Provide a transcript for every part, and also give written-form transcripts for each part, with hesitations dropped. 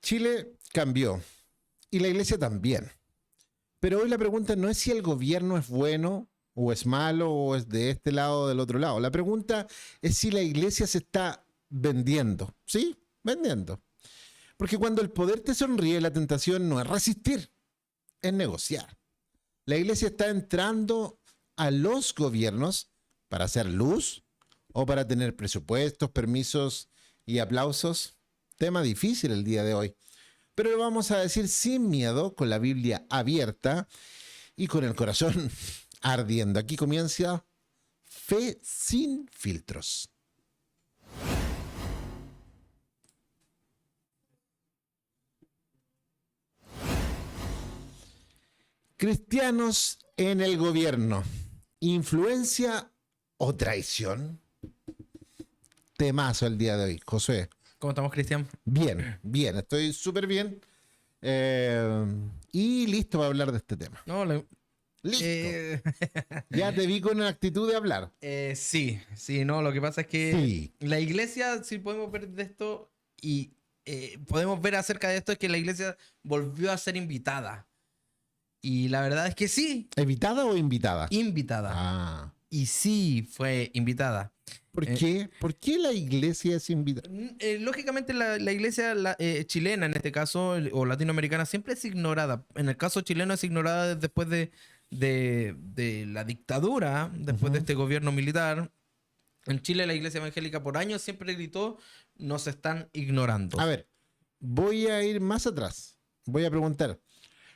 Chile cambió y la iglesia también. Pero hoy la pregunta no es si el gobierno es bueno o es malo o es de este lado o del otro lado. La pregunta es si la iglesia se está vendiendo. ¿Sí? Vendiendo. Porque cuando el poder te sonríe, la tentación no es resistir, es negociar. La iglesia está entrando a los gobiernos para hacer luz o para tener presupuestos, permisos y aplausos. Tema difícil el día de hoy. Pero lo vamos a decir sin miedo, con la Biblia abierta y con el corazón ardiendo. Aquí comienza Fe sin filtros. Cristianos en el gobierno. ¿Influencia o traición? Temazo el día de hoy, Josué. ¿Cómo estamos, Cristian? Bien, bien, estoy súper bien. Y listo para hablar de este tema. No, Listo. Ya te vi con la actitud de hablar. sí, no, lo que pasa es que Sí. la iglesia, si podemos ver de esto y podemos ver acerca de esto, es que la iglesia volvió a ser invitada. Y la verdad es que sí. ¿Evitada o invitada? Invitada. Ah. Y sí fue invitada. ¿Por qué? ¿Por qué la iglesia es invitada? Lógicamente la iglesia chilena, en este caso, o latinoamericana, siempre es ignorada. En el caso chileno es ignorada después de la dictadura, después de este gobierno militar. En Chile la iglesia evangélica por años siempre gritó, nos están ignorando. A ver, voy a ir más atrás. Voy a preguntar,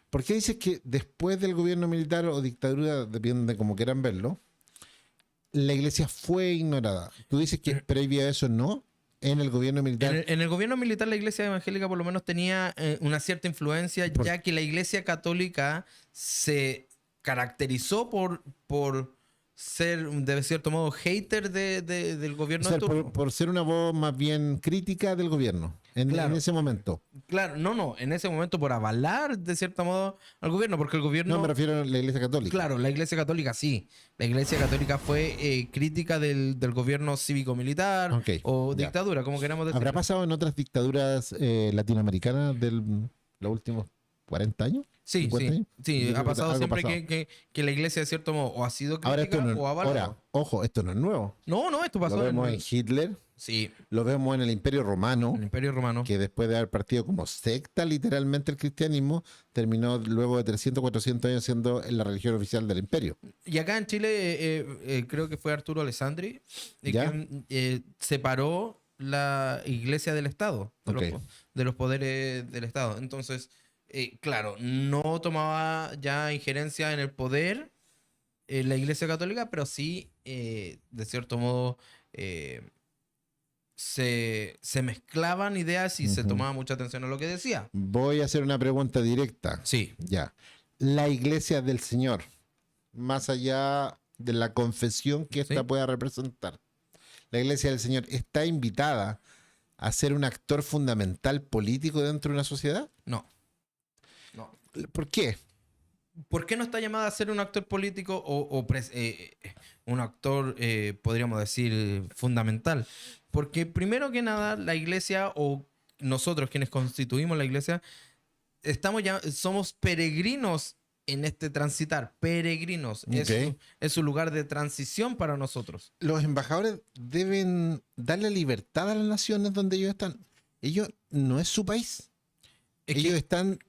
¿por qué dices que después del gobierno militar o dictadura, depende de cómo quieran verlo, la iglesia fue ignorada? Tú dices que previo a eso no, en el gobierno militar. En el gobierno militar la iglesia evangélica por lo menos tenía una cierta influencia, ya que la iglesia católica se caracterizó por ser, de cierto modo, hater del gobierno. O sea, por ser una voz más bien crítica del gobierno en ese momento. Claro, no, en ese momento por avalar de cierto modo al gobierno, porque el gobierno... No, me refiero a la iglesia católica. Claro, la iglesia católica sí. La iglesia católica fue crítica del gobierno cívico-militar o ya. dictadura, como queramos decir. ¿Habrá pasado en otras dictaduras latinoamericanas de los últimos 40 años? Sí, años? sí, ha pasado siempre que la iglesia de cierto modo o ha sido crítica o ha avalado. Ahora, ojo, esto no es nuevo. No, esto pasó. Lo vemos en Hitler. Sí. Lo vemos en el Imperio Romano. El Imperio Romano. Que después de haber partido como secta literalmente el cristianismo, terminó luego de 300, 400 años siendo la religión oficial del imperio. Y acá en Chile creo que fue Arturo Alessandri que separó la iglesia del Estado, de los poderes del Estado. Entonces, claro, no tomaba ya injerencia en el poder la iglesia católica, pero sí, de cierto modo... Se mezclaban ideas y se tomaba mucha atención a lo que decía. Voy a hacer una pregunta directa. Sí. Ya. La iglesia del Señor, más allá de la confesión que ésta pueda representar, la iglesia del Señor está invitada a ser un actor fundamental político dentro de una sociedad? No. ¿Por qué? ¿Por qué no está llamada a ser un actor político o un actor, podríamos decir, fundamental? Porque primero que nada, la iglesia o nosotros quienes constituimos la iglesia, somos peregrinos en este transitar. Peregrinos. Es un lugar de transición para nosotros. Los embajadores deben darle libertad a las naciones donde ellos están. Ellos no es su país. Ellos están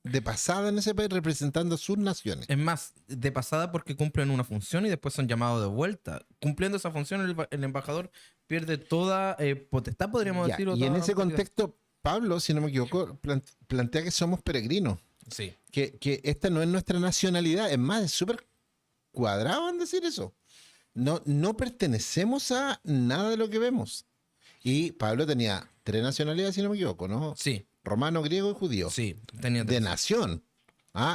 de pasada en ese país representando a sus naciones. Es más, de pasada porque cumplen una función y después son llamados de vuelta. Cumpliendo esa función, el embajador pierde toda potestad, podríamos decir. Y en ese contexto, Pablo, si no me equivoco, plantea que somos peregrinos. Sí. Que esta no es nuestra nacionalidad. Es más, es súper cuadrado en decir eso. No pertenecemos a nada de lo que vemos. Y Pablo tenía 3 nacionalidades, si no me equivoco, ¿no? Sí. Romano, griego y judío. Sí, tenía 3. De nación.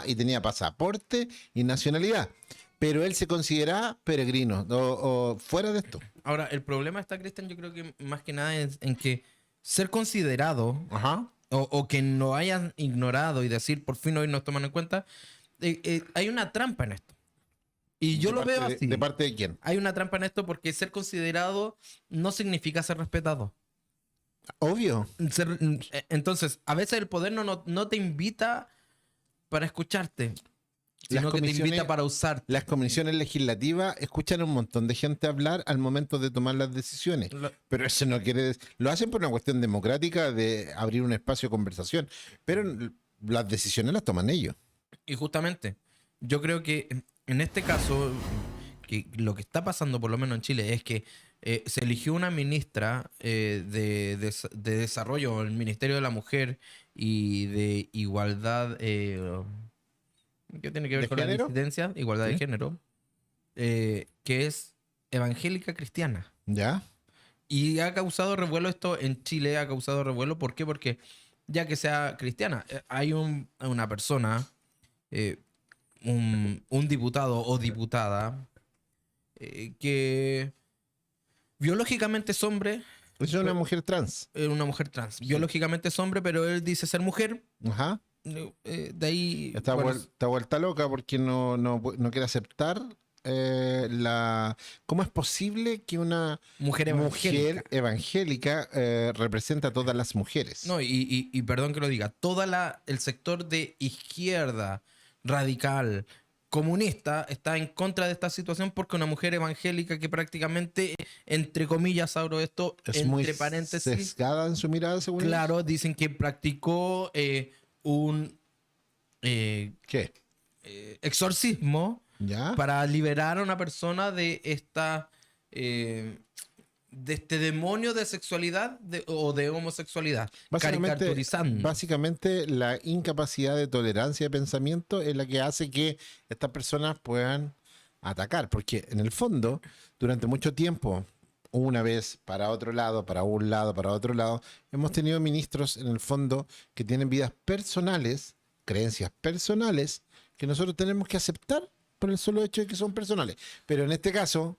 Y tenía pasaporte y nacionalidad. Pero él se consideraba peregrino o fuera de esto. Ahora, el problema está, Cristian, yo creo que más que nada es en que ser considerado o que no hayan ignorado y decir por fin hoy nos toman en cuenta, hay una trampa en esto. Y yo lo veo así. ¿De parte de quién? Hay una trampa en esto porque ser considerado no significa ser respetado. Obvio. Entonces, a veces el poder no te invita para escucharte, Las sino que te comisiones- invita para usarte. Las comisiones legislativas escuchan a un montón de gente hablar al momento de tomar las decisiones. Pero eso no quiere lo hacen por una cuestión democrática de abrir un espacio de conversación. Pero las decisiones las toman ellos. Y justamente, yo creo que en este caso, que lo que está pasando por lo menos en Chile es que se eligió una ministra de Desarrollo, el Ministerio de la Mujer y de Igualdad, ¿qué tiene que ver ¿De con género? la disidencia? Igualdad de Sí. género, que es evangélica cristiana. ¿Ya? Y ha causado revuelo esto en Chile, ha causado revuelo. ¿Por qué? Porque ya que sea cristiana, hay una persona, eh, un diputado o diputada, que biológicamente es hombre, Es una mujer trans. una mujer trans. Biológicamente es hombre, pero él dice ser mujer. Ajá. De ahí... Está, bueno, está vuelta loca porque no quiere aceptar ¿Cómo es posible que una mujer evangélica. mujer evangélica represente a todas las mujeres? No, y perdón que lo diga, el sector de izquierda radical, comunista, está en contra de esta situación porque una mujer evangélica que prácticamente, entre comillas, abro esto, Es muy entre paréntesis, sesgada en su mirada, según ellos. claro, dicen que practicó un ¿Qué? exorcismo ¿Ya? para liberar a una persona de esta... de este demonio de sexualidad o de homosexualidad, caricaturizando. Básicamente la incapacidad de tolerancia de pensamiento es la que hace que estas personas puedan atacar, porque en el fondo, durante mucho tiempo, una vez para otro lado, para un lado, para otro lado, hemos tenido ministros en el fondo que tienen vidas personales, creencias personales, que nosotros tenemos que aceptar por el solo hecho de que son personales. Pero en este caso...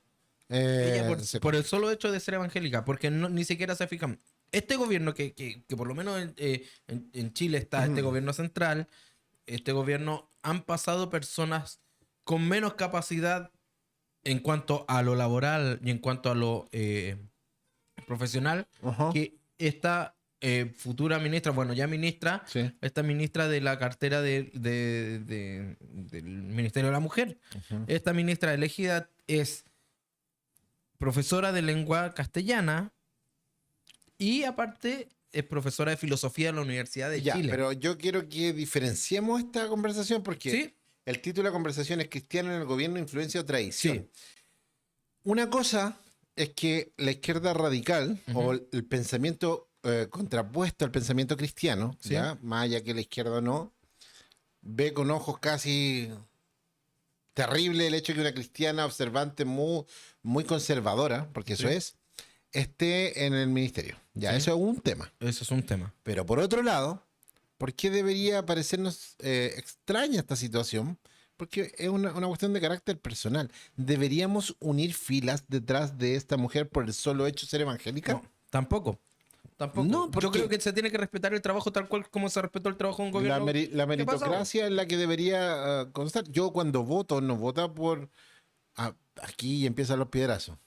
Ella por el solo hecho de ser evangélica, porque ni siquiera se fijan. Este gobierno que por lo menos en Chile está, este gobierno central, este gobierno han pasado personas con menos capacidad en cuanto a lo laboral y en cuanto a lo profesional, Ajá. que esta futura ministra, bueno, ya ministra, Sí. esta ministra de la cartera del Ministerio de la Mujer. Ujú. Esta ministra elegida es profesora de lengua castellana y aparte es profesora de filosofía de la Universidad de Ya, Chile. pero yo quiero que diferenciemos esta conversación porque ¿Sí? el título de la conversación es Cristiano en el gobierno, influencia o tradición. Sí. Una cosa es que la izquierda radical Ujú. o el pensamiento contrapuesto al pensamiento cristiano, Sí. ¿ya? Más allá que la izquierda no, ve con ojos casi terrible el hecho que una cristiana observante muy, muy conservadora, porque eso Sí. esté en el ministerio. Ya, Sí. eso es un tema. Eso es un tema. Pero por otro lado, ¿por qué debería parecernos extraña esta situación? Porque es una cuestión de carácter personal. ¿Deberíamos unir filas detrás de esta mujer por el solo hecho de ser evangélica? No, tampoco. Tampoco. No, ¿por Yo qué? creo que se tiene que respetar el trabajo tal cual como se respetó el trabajo de un La, gobierno. la ¿Qué pasó? meritocracia es la que debería constar. Yo cuando voto, no vota por... aquí empiezan los piedrazos.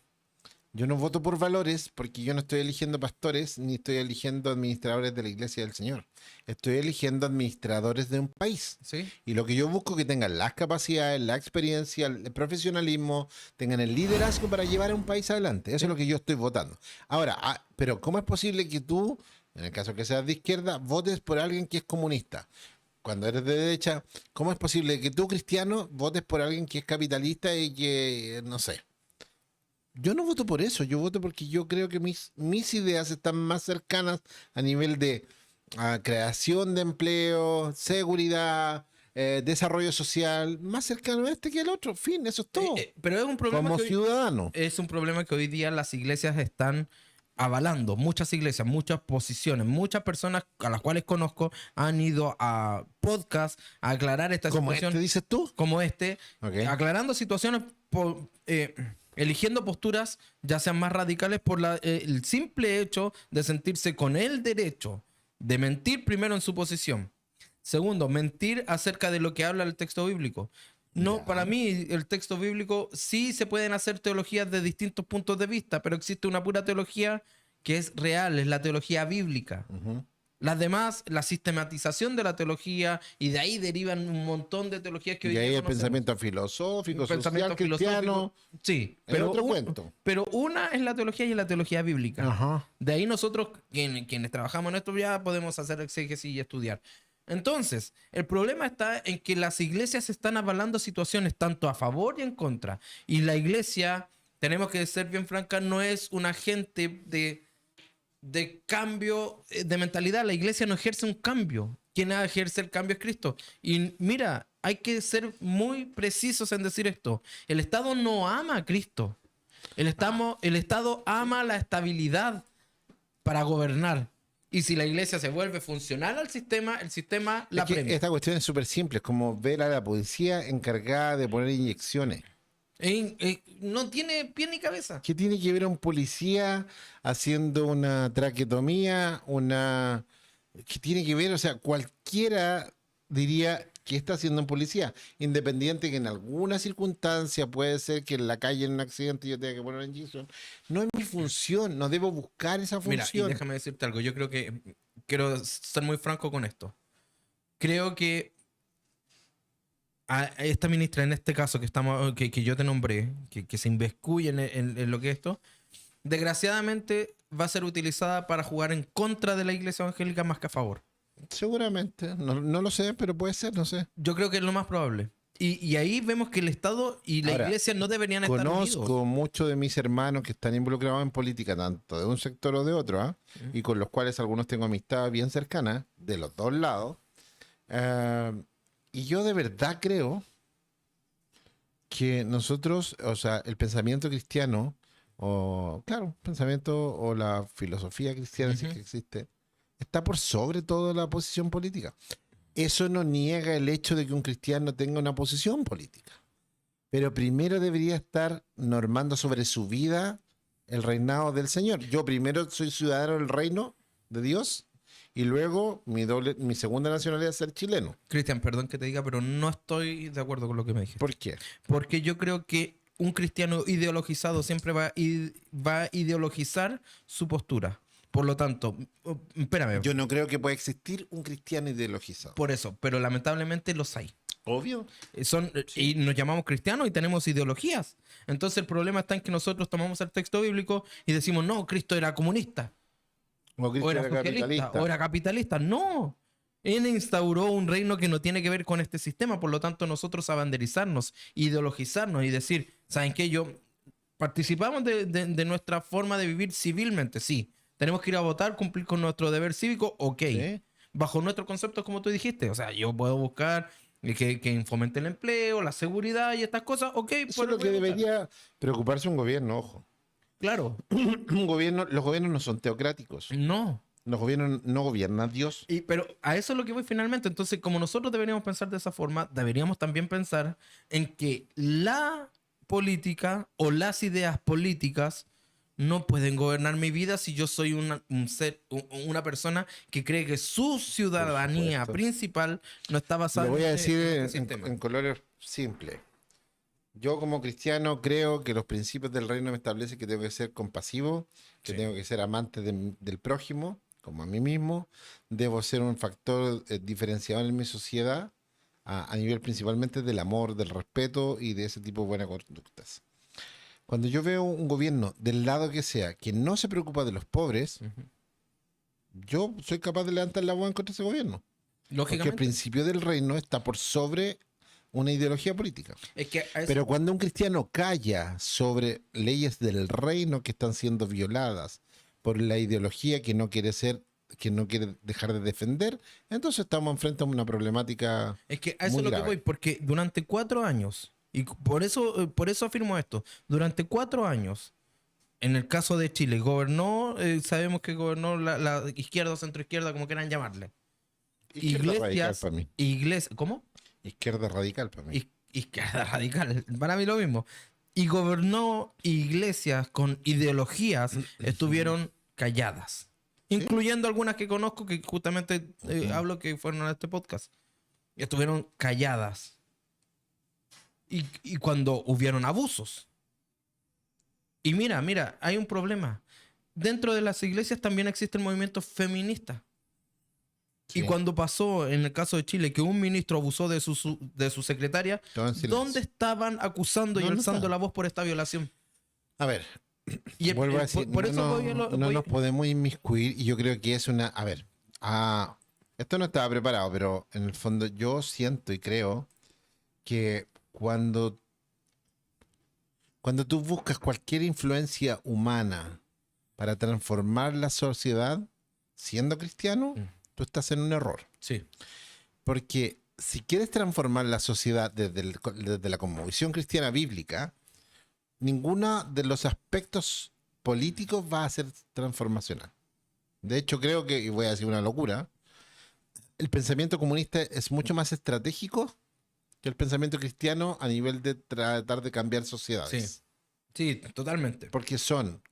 Yo no voto por valores porque yo no estoy eligiendo pastores ni estoy eligiendo administradores de la iglesia del Señor. Estoy eligiendo administradores de un país. Sí. Y lo que yo busco es que tengan las capacidades, la experiencia, el profesionalismo, tengan el liderazgo para llevar a un país adelante. Eso es lo que yo estoy votando. Ahora, pero ¿cómo es posible que tú, en el caso que seas de izquierda, votes por alguien que es comunista? Cuando eres de derecha, ¿cómo es posible que tú, cristiano, votes por alguien que es capitalista y que, no sé? Yo no voto por eso, yo voto porque yo creo que mis ideas están más cercanas a nivel de creación de empleo, seguridad, desarrollo social, más cercano a este que al otro. Fin, eso es todo. Pero es un problema Como que hoy- ciudadano. es un problema que hoy día las iglesias están avalando. Muchas iglesias, muchas posiciones, muchas personas a las cuales conozco han ido a podcasts a aclarar esta Como situación. este dices tú. Como este, Ok. aclarando situaciones, eligiendo posturas ya sean más radicales por el simple hecho de sentirse con el derecho de mentir primero en su posición. Segundo, mentir acerca de lo que habla el texto bíblico. No, Ya. para mí el texto bíblico sí se pueden hacer teologías de distintos puntos de vista, pero existe una pura teología que es real, es la teología bíblica. Ujú. Las demás, la sistematización de la teología, y de ahí derivan un montón de teologías que hoy Y ahí día el conocemos. pensamiento filosófico, Un pensamiento social, cristiano, filosófico. Sí, es otro cuento. pero una es la teología y es la teología bíblica. Ajá. De ahí nosotros, quienes trabajamos en esto, ya podemos hacer exégesis y estudiar. Entonces, el problema está en que las iglesias están avalando situaciones tanto a favor y en contra. Y la iglesia, tenemos que ser bien franca, no es un agente de cambio de mentalidad. La iglesia no ejerce un cambio. Quien ejerce el cambio es Cristo. Y mira, hay que ser muy precisos en decir esto. El Estado no ama a Cristo. El Estado ama la estabilidad para gobernar. Y si la iglesia se vuelve funcional al sistema, el sistema la Es que premia. esta cuestión es súper simple, es como ver a la policía encargada de poner inyecciones. No tiene pie ni cabeza. ¿Qué tiene que ver un policía haciendo una traqueotomía? ¿Qué tiene que ver? O sea, cualquiera diría que está haciendo un policía, independiente que en alguna circunstancia puede ser que en la calle en un accidente yo tenga que poner una inyección. No es mi función, no debo buscar esa Mira, y función. déjame decirte algo. Yo creo que quiero ser muy franco con esto. Creo que a esta ministra, en este caso que yo te nombré, que se inmiscuye en lo que es esto, desgraciadamente va a ser utilizada para jugar en contra de la iglesia evangélica más que a favor. Seguramente, no lo sé, pero puede ser, no sé. Yo creo que es lo más probable. Y ahí vemos que el Estado y la Ahora, iglesia no deberían estar unidos. Conozco muchos de mis hermanos que están involucrados en política, tanto de un sector o de otro, ¿ah? Y con los cuales algunos tengo amistad bien cercana, de los dos lados. Y yo de verdad creo que nosotros, o sea, el pensamiento cristiano, o claro, pensamiento o la filosofía cristiana, si es que existe, está por sobre toda la posición política. Eso no niega el hecho de que un cristiano tenga una posición política. Pero primero debería estar normando sobre su vida el reinado del Señor. Yo primero soy ciudadano del reino de Dios y luego mi segunda nacionalidad es ser chileno. Cristian, perdón que te diga, pero no estoy de acuerdo con lo que me dijiste. ¿Por qué? Porque yo creo que un cristiano ideologizado siempre va a ideologizar su postura. Por lo tanto, espérame, Yo no creo que pueda existir un cristiano ideologizado. por eso, pero lamentablemente los hay. Obvio. Y nos llamamos cristianos y tenemos ideologías. Entonces el problema está en que nosotros tomamos el texto bíblico y decimos, no, Cristo era comunista, O o cristiano era socialista, capitalista. o era capitalista. No. Él instauró un reino que no tiene que ver con este sistema. Por lo tanto, nosotros abanderizarnos, ideologizarnos y decir, ¿saben qué? Participamos de nuestra forma de vivir civilmente, sí. Tenemos que ir a votar, cumplir con nuestro deber cívico, ok. ¿Sí? Bajo nuestros conceptos, como tú dijiste. O sea, yo puedo buscar que fomente el empleo, la seguridad y estas cosas, ok. Eso es lo que debería preocuparse un gobierno, ojo. Claro. Los gobiernos no son teocráticos. No. Los gobiernos no gobierna Dios. Pero a eso es lo que voy finalmente. Entonces, como nosotros deberíamos pensar de esa forma, deberíamos también pensar en que la política o las ideas políticas no pueden gobernar mi vida si yo soy una persona que cree que su ciudadanía supuesto. principal no está basada Lo voy a en decir este en sistema. colores simples. Yo como cristiano creo que los principios del reino me establecen que tengo que ser compasivo, que Sí. tengo que ser amante del prójimo, como a mí mismo. Debo ser un factor diferenciador en mi sociedad a nivel principalmente del amor, del respeto y de ese tipo de buenas conductas. Cuando yo veo un gobierno del lado que sea que no se preocupa de los pobres, Ujú. yo soy capaz de levantar la voz contra ese gobierno. Porque el Lógicamente. principio del reino está por sobre una ideología política. Es que a eso- Pero cuando un cristiano calla sobre leyes del reino que están siendo violadas por la ideología que no quiere dejar de defender, entonces estamos enfrente a una problemática. Es que a eso muy es lo que grave. voy, porque durante 4 años, y por eso afirmo esto, durante 4 años, en el caso de Chile, sabemos que gobernó la izquierda o centroizquierda, como quieran llamarle. Izquierda radical para mí. ¿Cómo? Izquierda radical para mí. Izquierda radical, para mí lo mismo. Y gobernó iglesias con ideologías, estuvieron calladas. Sí. Incluyendo algunas que conozco que justamente hablo que fueron a este podcast. Estuvieron calladas. Y cuando hubieron abusos. Y mira, hay un problema. dentro de las iglesias también existe el movimiento feminista. Sí. Y cuando pasó, en el caso de Chile, que un ministro abusó de su secretaria, Todo en silencio. ¿dónde estaban acusando y No, no alzando estaban. la voz por esta violación? A ver, Y vuelvo a decir, por eso voy a no nos podemos inmiscuir y yo creo que es una... A ver, esto no estaba preparado, pero en el fondo yo siento y creo que cuando tú buscas cualquier influencia humana para transformar la sociedad siendo cristiano, tú estás en un error. Sí. Porque si quieres transformar la sociedad desde la cosmovisión cristiana bíblica, ninguno de los aspectos políticos va a ser transformacional. De hecho, creo que, y voy a decir una locura, el pensamiento comunista es mucho más estratégico que el pensamiento cristiano a nivel de tratar de cambiar sociedades. Sí, totalmente. Porque son,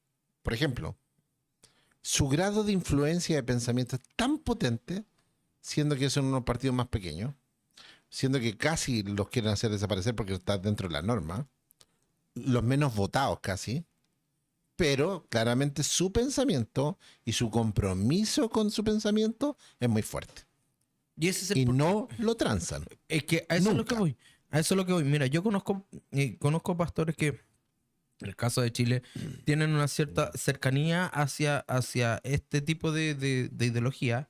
por ejemplo, su grado de influencia de pensamiento es tan potente, siendo que son unos partidos más pequeños, siendo que casi los quieren hacer desaparecer porque está dentro de la norma, los menos votados casi, pero claramente su pensamiento y su compromiso con su pensamiento es muy fuerte. Y ese es el Y no lo transan. Es que a eso es lo Nunca. que voy. A eso es lo que voy. Mira, yo conozco pastores que, en el caso de Chile, tienen una cierta cercanía hacia este tipo de ideología,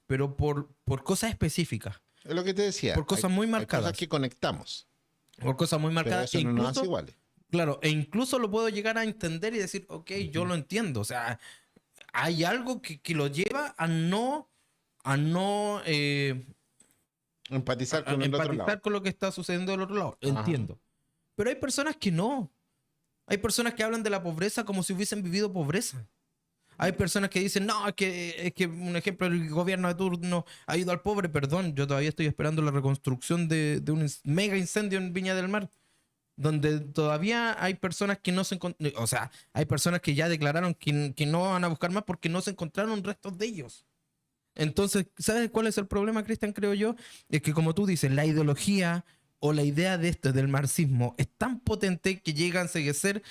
pero por cosas específicas, Es lo que te decía. por cosas muy Hay marcadas. cosas que conectamos, Por cosas muy pero marcadas. eso no nos hace iguales. Claro, e incluso lo puedo llegar a entender y decir, ok, yo lo entiendo. O sea, hay algo que lo lleva a no Empatizar con el otro lado. empatizar con lo que está sucediendo del otro lado. Ajá. Entiendo. Pero hay personas que no. Hay personas que hablan de la pobreza como si hubiesen vivido pobreza. Hay personas que dicen, no, es que un ejemplo, el gobierno de turno ayuda al pobre. Perdón, yo todavía estoy esperando la reconstrucción de un mega incendio en Viña del Mar, donde todavía hay personas que no se encontraron, o sea, hay personas que ya declararon que no van a buscar más porque no se encontraron restos de ellos. Entonces, ¿sabes cuál es el problema, Cristian? Creo yo, es que como tú dices, la ideología o la idea de esto, del marxismo, es tan potente que llega a enceguecer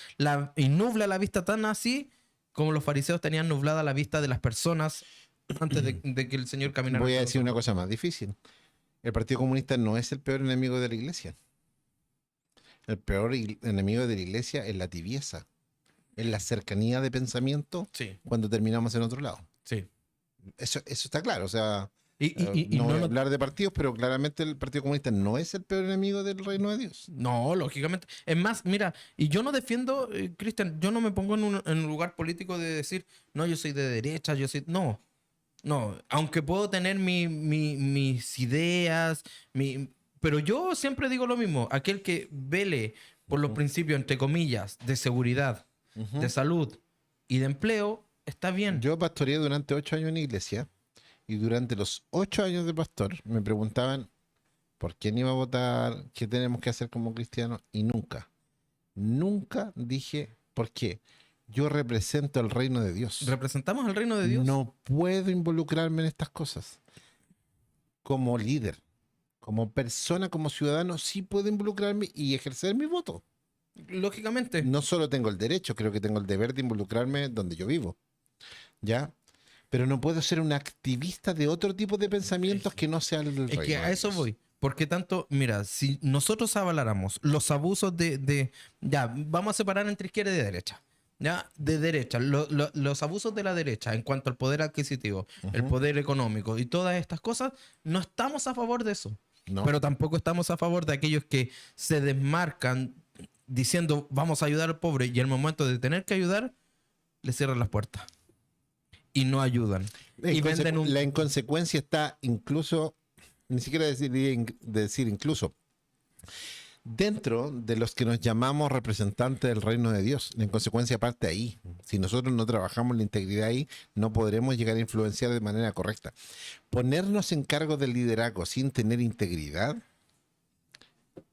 y nubla la vista tan así como los fariseos tenían nublada la vista de las personas antes de que el Señor caminara. Voy a con decir una nosotros. cosa más difícil. El Partido Comunista no es el peor enemigo de la iglesia. El peor enemigo de la iglesia es la tibieza, es la cercanía de pensamiento Sí, cuando terminamos en otro lado. sí. Eso está claro. O sea, Y no voy a no, hablar de partidos, pero claramente el Partido Comunista no es el peor enemigo del reino de Dios. no, lógicamente. Es más, mira, y yo no defiendo, Cristian, yo no me pongo en un lugar político de decir, no, yo soy de derecha, yo soy... No, no, aunque puedo tener mis ideas, pero yo siempre digo lo mismo, aquel que vele por los principios, entre comillas, de seguridad, Ujú. de salud y de empleo, está bien. Yo pastoreé durante 8 años en una iglesia y durante los 8 años de pastor me preguntaban por quién iba a votar, qué tenemos que hacer como cristianos y nunca dije por qué. Yo represento el reino de Dios. Representamos el reino de Dios. No puedo involucrarme en estas cosas. Como líder, como persona, como ciudadano, sí puedo involucrarme y ejercer mi voto. Lógicamente. No solo tengo el derecho, creo que tengo el deber de involucrarme donde yo vivo. ¿Ya? Pero no puedo ser un activista de otro tipo de pensamientos que no sea el del Es reino que a de eso Dios. voy. Porque tanto, mira, si nosotros avaláramos los abusos ya, vamos a separar entre izquierda y derecha. Ya, de derecha, los abusos de la derecha en cuanto al poder adquisitivo, el Ujú. poder económico y todas estas cosas, no estamos a favor de eso. No. Pero tampoco estamos a favor de aquellos que se desmarcan diciendo vamos a ayudar al pobre y al momento de tener que ayudar, le cierran las puertas. Y no ayudan. Y venden La inconsecuencia está incluso, ni siquiera decir incluso, dentro de los que nos llamamos representantes del reino de Dios. La inconsecuencia parte ahí. Si nosotros no trabajamos la integridad ahí, no podremos llegar a influenciar de manera correcta. Ponernos en cargo del liderazgo sin tener integridad,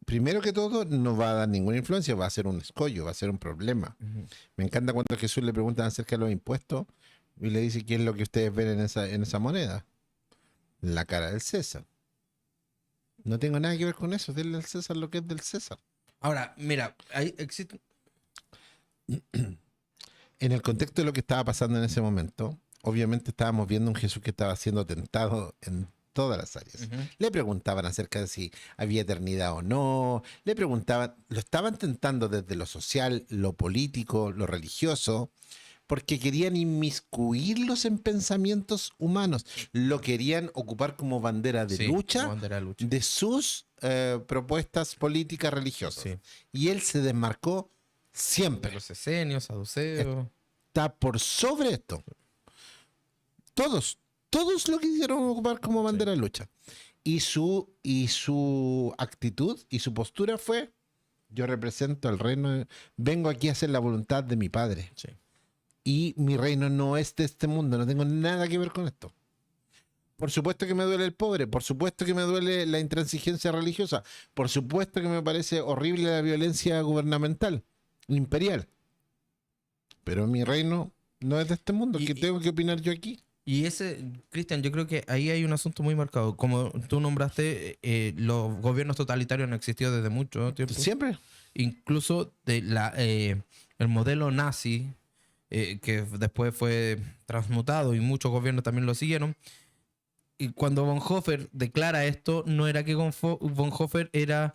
primero que todo, no va a dar ninguna influencia, va a ser un escollo, va a ser un problema. Me encanta cuando Jesús le preguntan acerca de los impuestos y le dice, ¿qué es lo que ustedes ven en esa moneda? La cara del César. No tengo nada que ver con eso, denle al César lo que es del César. Ahora, mira, existe... En el contexto de lo que estaba pasando en ese momento, obviamente estábamos viendo un Jesús que estaba siendo tentado en todas las áreas. Ujú. Le preguntaban acerca de si había eternidad o no, le preguntaban, lo estaban tentando desde lo social, lo político, lo religioso, porque querían inmiscuirlos en pensamientos humanos, lo querían ocupar como bandera de Sí, lucha bandera de lucha. de sus propuestas políticas religiosas. Sí. Y él se desmarcó De siempre. los esenios, saduceos. Está por sobre esto. Todos lo quisieron ocupar como bandera de lucha. Y su actitud y su postura fue: yo represento el reino, vengo aquí a hacer la voluntad de mi padre. Sí. Y mi reino no es de este mundo, no tengo nada que ver con esto. Por supuesto que me duele el pobre, por supuesto que me duele la intransigencia religiosa, por supuesto que me parece horrible la violencia gubernamental, imperial. Pero mi reino no es de este mundo, ¿qué tengo que opinar yo aquí? Y ese, Cristian, yo creo que ahí hay un asunto muy marcado. Como tú nombraste, los gobiernos totalitarios han existido desde mucho tiempo. Siempre. Incluso el modelo nazi, que después fue transmutado y muchos gobiernos también lo siguieron. Y cuando Bonhoeffer declara esto, no era que Bonhoeffer era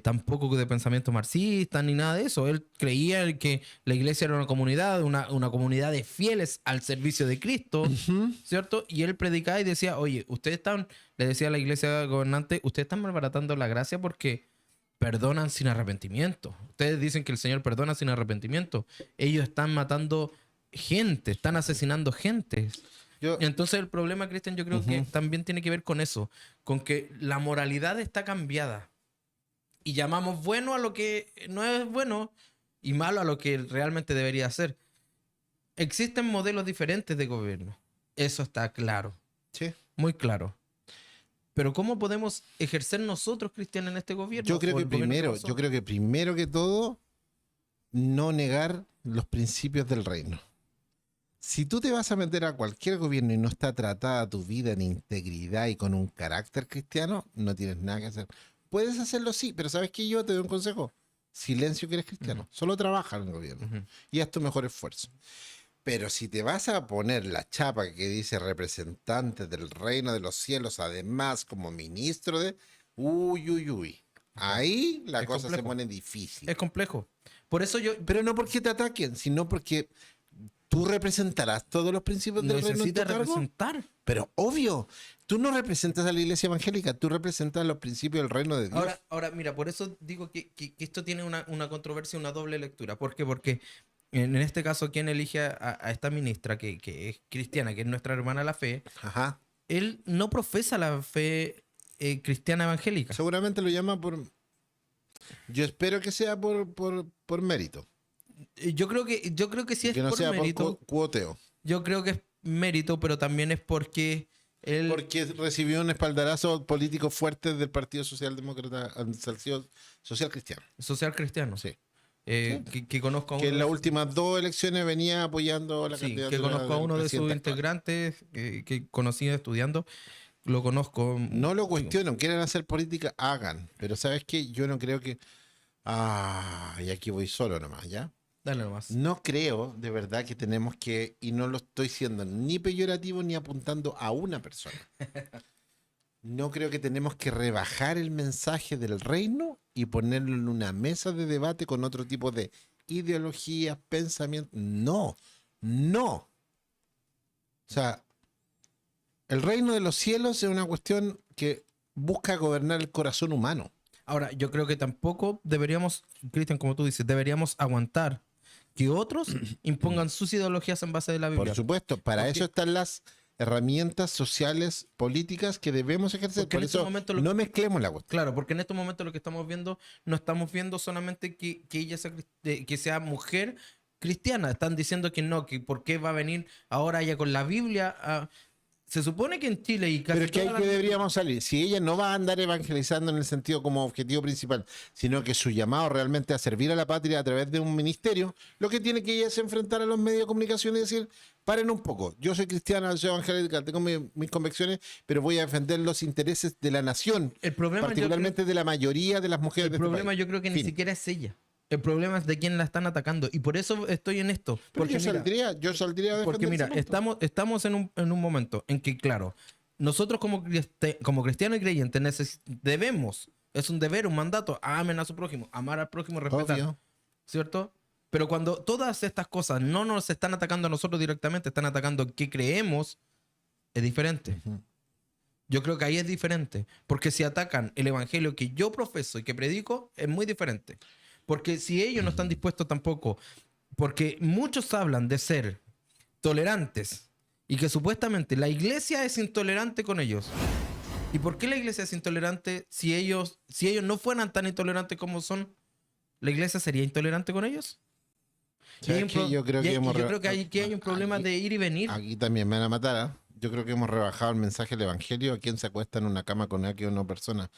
tampoco de pensamiento marxista ni nada de eso. Él creía que la iglesia era una comunidad, una comunidad de fieles al servicio de Cristo, ¿cierto? Y él predicaba y decía, oye, le decía a la iglesia gobernante, ustedes están malbaratando la gracia porque perdonan sin arrepentimiento. Ustedes dicen que el Señor perdona sin arrepentimiento. Ellos están matando gente, están asesinando gente. Entonces el problema, Cristian, yo creo que también tiene que ver con eso, con que la moralidad está cambiada y llamamos bueno a lo que no es bueno y malo a lo que realmente debería ser. Existen modelos diferentes de gobierno, eso está claro, Sí. muy claro. Pero ¿cómo podemos ejercer nosotros, Cristian, en este gobierno? Yo creo que primero que todo, no negar los principios del reino. Si tú te vas a meter a cualquier gobierno y no está tratada tu vida en integridad y con un carácter cristiano, no tienes nada que hacer. Puedes hacerlo, sí, pero ¿sabes qué? Yo te doy un consejo. Silencio, que eres cristiano. Solo trabaja en el gobierno y haz tu mejor esfuerzo. Pero si te vas a poner la chapa que dice representante del reino de los cielos, además como ministro de... Uy. Ahí la cosa se pone difícil. Es complejo. Por eso Pero no porque te ataquen, sino porque tú representarás todos los principios del reino en tu necesitas cargo. representar. Pero obvio, tú no representas a la iglesia evangélica, tú representas los principios del reino de Dios. Ahora, mira, por eso digo que esto tiene una controversia, una doble lectura. ¿Por qué? Porque en este caso, quien elige a esta ministra, que es cristiana, que es nuestra hermana la fe, Ajá. él no profesa la fe cristiana evangélica. Seguramente lo llama por... Yo espero que sea por mérito. Yo creo que sí es Que no por sea mérito. por cuoteo. Yo creo que es mérito, pero también es porque él... Porque recibió un espaldarazo político fuerte del Partido Socialdemócrata, Social Cristiano. Social cristiano. Sí. Que conozco a uno Que en de las sus- últimas dos elecciones venía apoyando la sí, candidatura que conozco a del uno de sus presidente actual. integrantes que conocí estudiando. Lo conozco. No lo cuestiono, quieren hacer política, hagan. Pero ¿sabes qué? Yo no creo que... y aquí voy solo nomás, ¿ya? Dale nomás. No creo de verdad que tenemos que, y no lo estoy siendo ni peyorativo ni apuntando a una persona. No creo que tenemos que rebajar el mensaje del reino y ponerlo en una mesa de debate con otro tipo de ideologías, pensamientos. No. O sea, el reino de los cielos es una cuestión que busca gobernar el corazón humano. Ahora, yo creo que tampoco deberíamos, Cristian, como tú dices, deberíamos aguantar que otros impongan sus ideologías en base de la Biblia. Por supuesto, para Porque- eso están las herramientas sociales, políticas que debemos ejercer. Porque Por en este eso momento lo- no mezclemos la cuestión. Claro, porque en estos momentos lo que estamos viendo, no estamos viendo solamente que ella que sea mujer cristiana. Están diciendo que no, que por qué va a venir ahora ella con la Biblia. Se supone que en Chile y casi Pero es que ahí toda que la- deberíamos salir. Si ella no va a andar evangelizando en el sentido como objetivo principal, sino que su llamado realmente a servir a la patria a través de un ministerio, lo que tiene que ella es enfrentar a los medios de comunicación y decir, paren un poco, yo soy cristiana, soy evangélica, tengo mis convicciones, pero voy a defender los intereses de la nación, El problema, particularmente de la mayoría de las mujeres el de este problema país. yo creo que ni Fin. siquiera es ella. El problema es de quién la están atacando. Y por eso estoy en esto. Pero Porque yo saldría a defender porque mira, ese punto. estamos en un momento en que, claro, nosotros como cristianos y creyentes debemos, es un deber, un mandato, amen a su prójimo, amar al prójimo, respetar, Obvio. ¿cierto? Pero cuando todas estas cosas no nos están atacando a nosotros directamente, están atacando qué creemos, es diferente. Ujú. Yo creo que ahí es diferente. Porque si atacan el evangelio que yo profeso y que predico, es muy diferente. Porque si ellos no están dispuestos tampoco, porque muchos hablan de ser tolerantes y que supuestamente la iglesia es intolerante con ellos. ¿Y por qué la iglesia es intolerante si ellos no fueran tan intolerantes como son? ¿La iglesia sería intolerante con ellos? Y hay un pro- Yo creo y que hay- y hemos yo creo que hay un problema de ir y venir. aquí también me van a matar, ¿ah? Yo creo que hemos rebajado el mensaje del evangelio a quien se acuesta en una cama con una persona.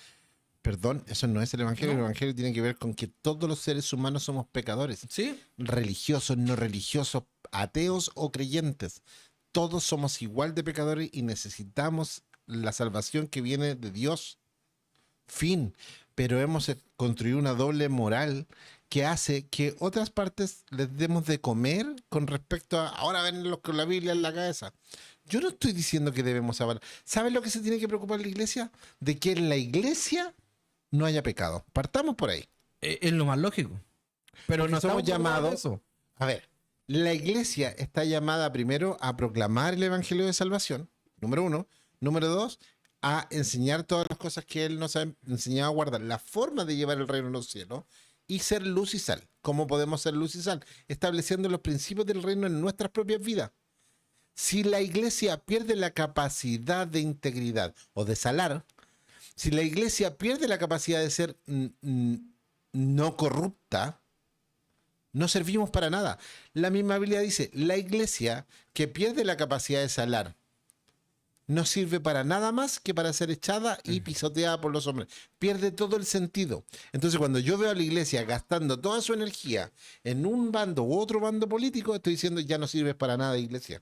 Perdón, eso no es el evangelio. No. El evangelio tiene que ver con que todos los seres humanos somos pecadores. ¿Sí? Religiosos, no religiosos, ateos o creyentes. Todos somos igual de pecadores y necesitamos la salvación que viene de Dios. Fin. Pero hemos construido una doble moral que hace que otras partes les demos de comer con respecto a ahora ven los con la Biblia en la cabeza. Yo no estoy diciendo que debemos hablar. ¿Sabes lo que se tiene que preocupar la iglesia? De que en la iglesia no haya pecado. Partamos por ahí. Es lo más lógico. Pero Porque no somos estamos llamados llamados- a eso. A ver, la iglesia está llamada primero a proclamar el evangelio de salvación, número 1. Número 2, a enseñar todas las cosas que Él nos ha enseñado a guardar, la forma de llevar el reino de los cielos y ser luz y sal. ¿Cómo podemos ser luz y sal? Estableciendo los principios del reino en nuestras propias vidas. Si la iglesia pierde la capacidad de integridad o de salar, si la iglesia pierde la capacidad de ser no corrupta, no servimos para nada. La misma Biblia dice, la iglesia que pierde la capacidad de salar no sirve para nada más que para ser echada y pisoteada por los hombres. Pierde todo el sentido. Entonces, cuando yo veo a la iglesia gastando toda su energía en un bando u otro bando político, estoy diciendo, ya no sirves para nada, iglesia.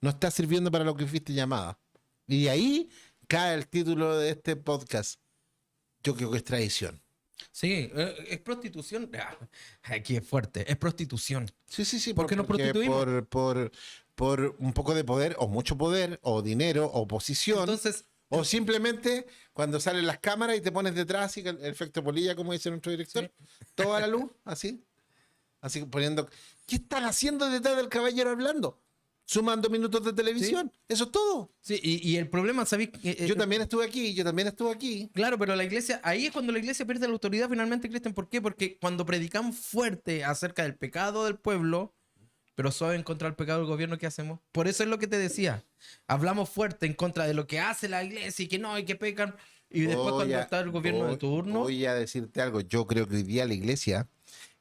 No está sirviendo para lo que fuiste llamada. Y ahí cae el título de este podcast. Yo creo que es traición. Sí, es prostitución. Aquí es fuerte. Es prostitución. Sí. ¿Por qué nos porque prostituimos? por un poco de poder, o mucho poder, o dinero, o posición. Entonces, O simplemente cuando salen las cámaras y te pones detrás, y el efecto polilla, como dice nuestro director, toda la luz, así. Así poniendo. ¿Qué están haciendo detrás del caballero hablando? Sumando minutos de televisión. Eso es todo. sí, y el problema, ¿sabéis? Yo también estuve aquí, yo también estuve aquí. Claro, pero la iglesia, ahí es cuando la iglesia pierde la autoridad finalmente, Cristian. ¿Por qué? Porque cuando predicamos fuerte acerca del pecado del pueblo, pero suave en contra del pecado del gobierno, ¿qué hacemos? Por eso es lo que te decía. Hablamos fuerte en contra de lo que hace la iglesia y que no, y que pecan. Y después cuando está el gobierno de turno... Voy a decirte algo. Yo creo que hoy día la iglesia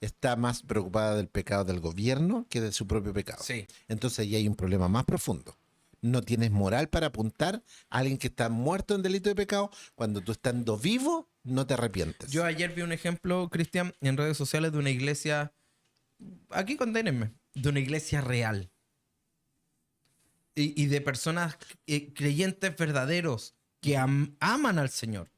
está más preocupada del pecado del gobierno que de su propio pecado. Sí. Entonces ahí hay un problema más profundo. No tienes moral para apuntar a alguien que está muerto en delito de pecado cuando tú estando vivo no te arrepientes. Yo ayer vi un ejemplo, Cristian, en redes sociales de una iglesia... Aquí condénenme. De una iglesia real. Y de personas creyentes verdaderos que aman al Señor.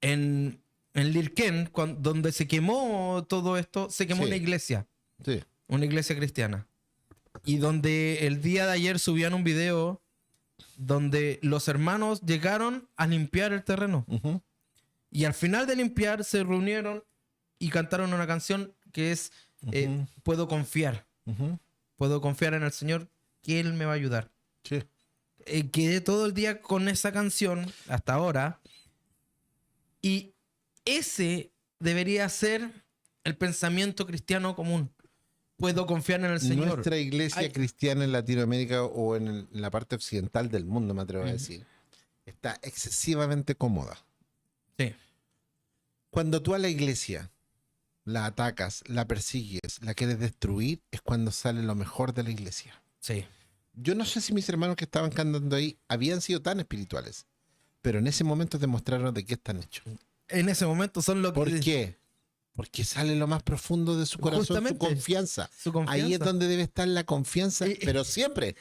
En Lirquén, donde se quemó todo esto, se quemó Sí. una iglesia. Sí. Una iglesia cristiana. Y donde el día de ayer subían un video donde los hermanos llegaron a limpiar el terreno. Ujú. Y al final de limpiar se reunieron y cantaron una canción que es Ujú. Puedo confiar. Ujú. Puedo confiar en el Señor que Él me va a ayudar. Sí. Quedé todo el día con esa canción hasta ahora. Y ese debería ser el pensamiento cristiano común. Puedo confiar en el Señor. Nuestra iglesia Ay. cristiana en Latinoamérica o en la parte occidental del mundo, me atrevo a Ujú. decir, está excesivamente cómoda. Sí. Cuando tú a la iglesia la atacas, la persigues, la quieres destruir, es cuando sale lo mejor de la iglesia. Sí. Yo no sé si mis hermanos que estaban cantando ahí habían sido tan espirituales, pero en ese momento demostraron de qué están hechos. En ese momento son lo que... ¿Por qué? Porque sale lo más profundo de su corazón, Justamente. su confianza. Su confianza. Ahí es donde debe estar la confianza, Y- pero siempre.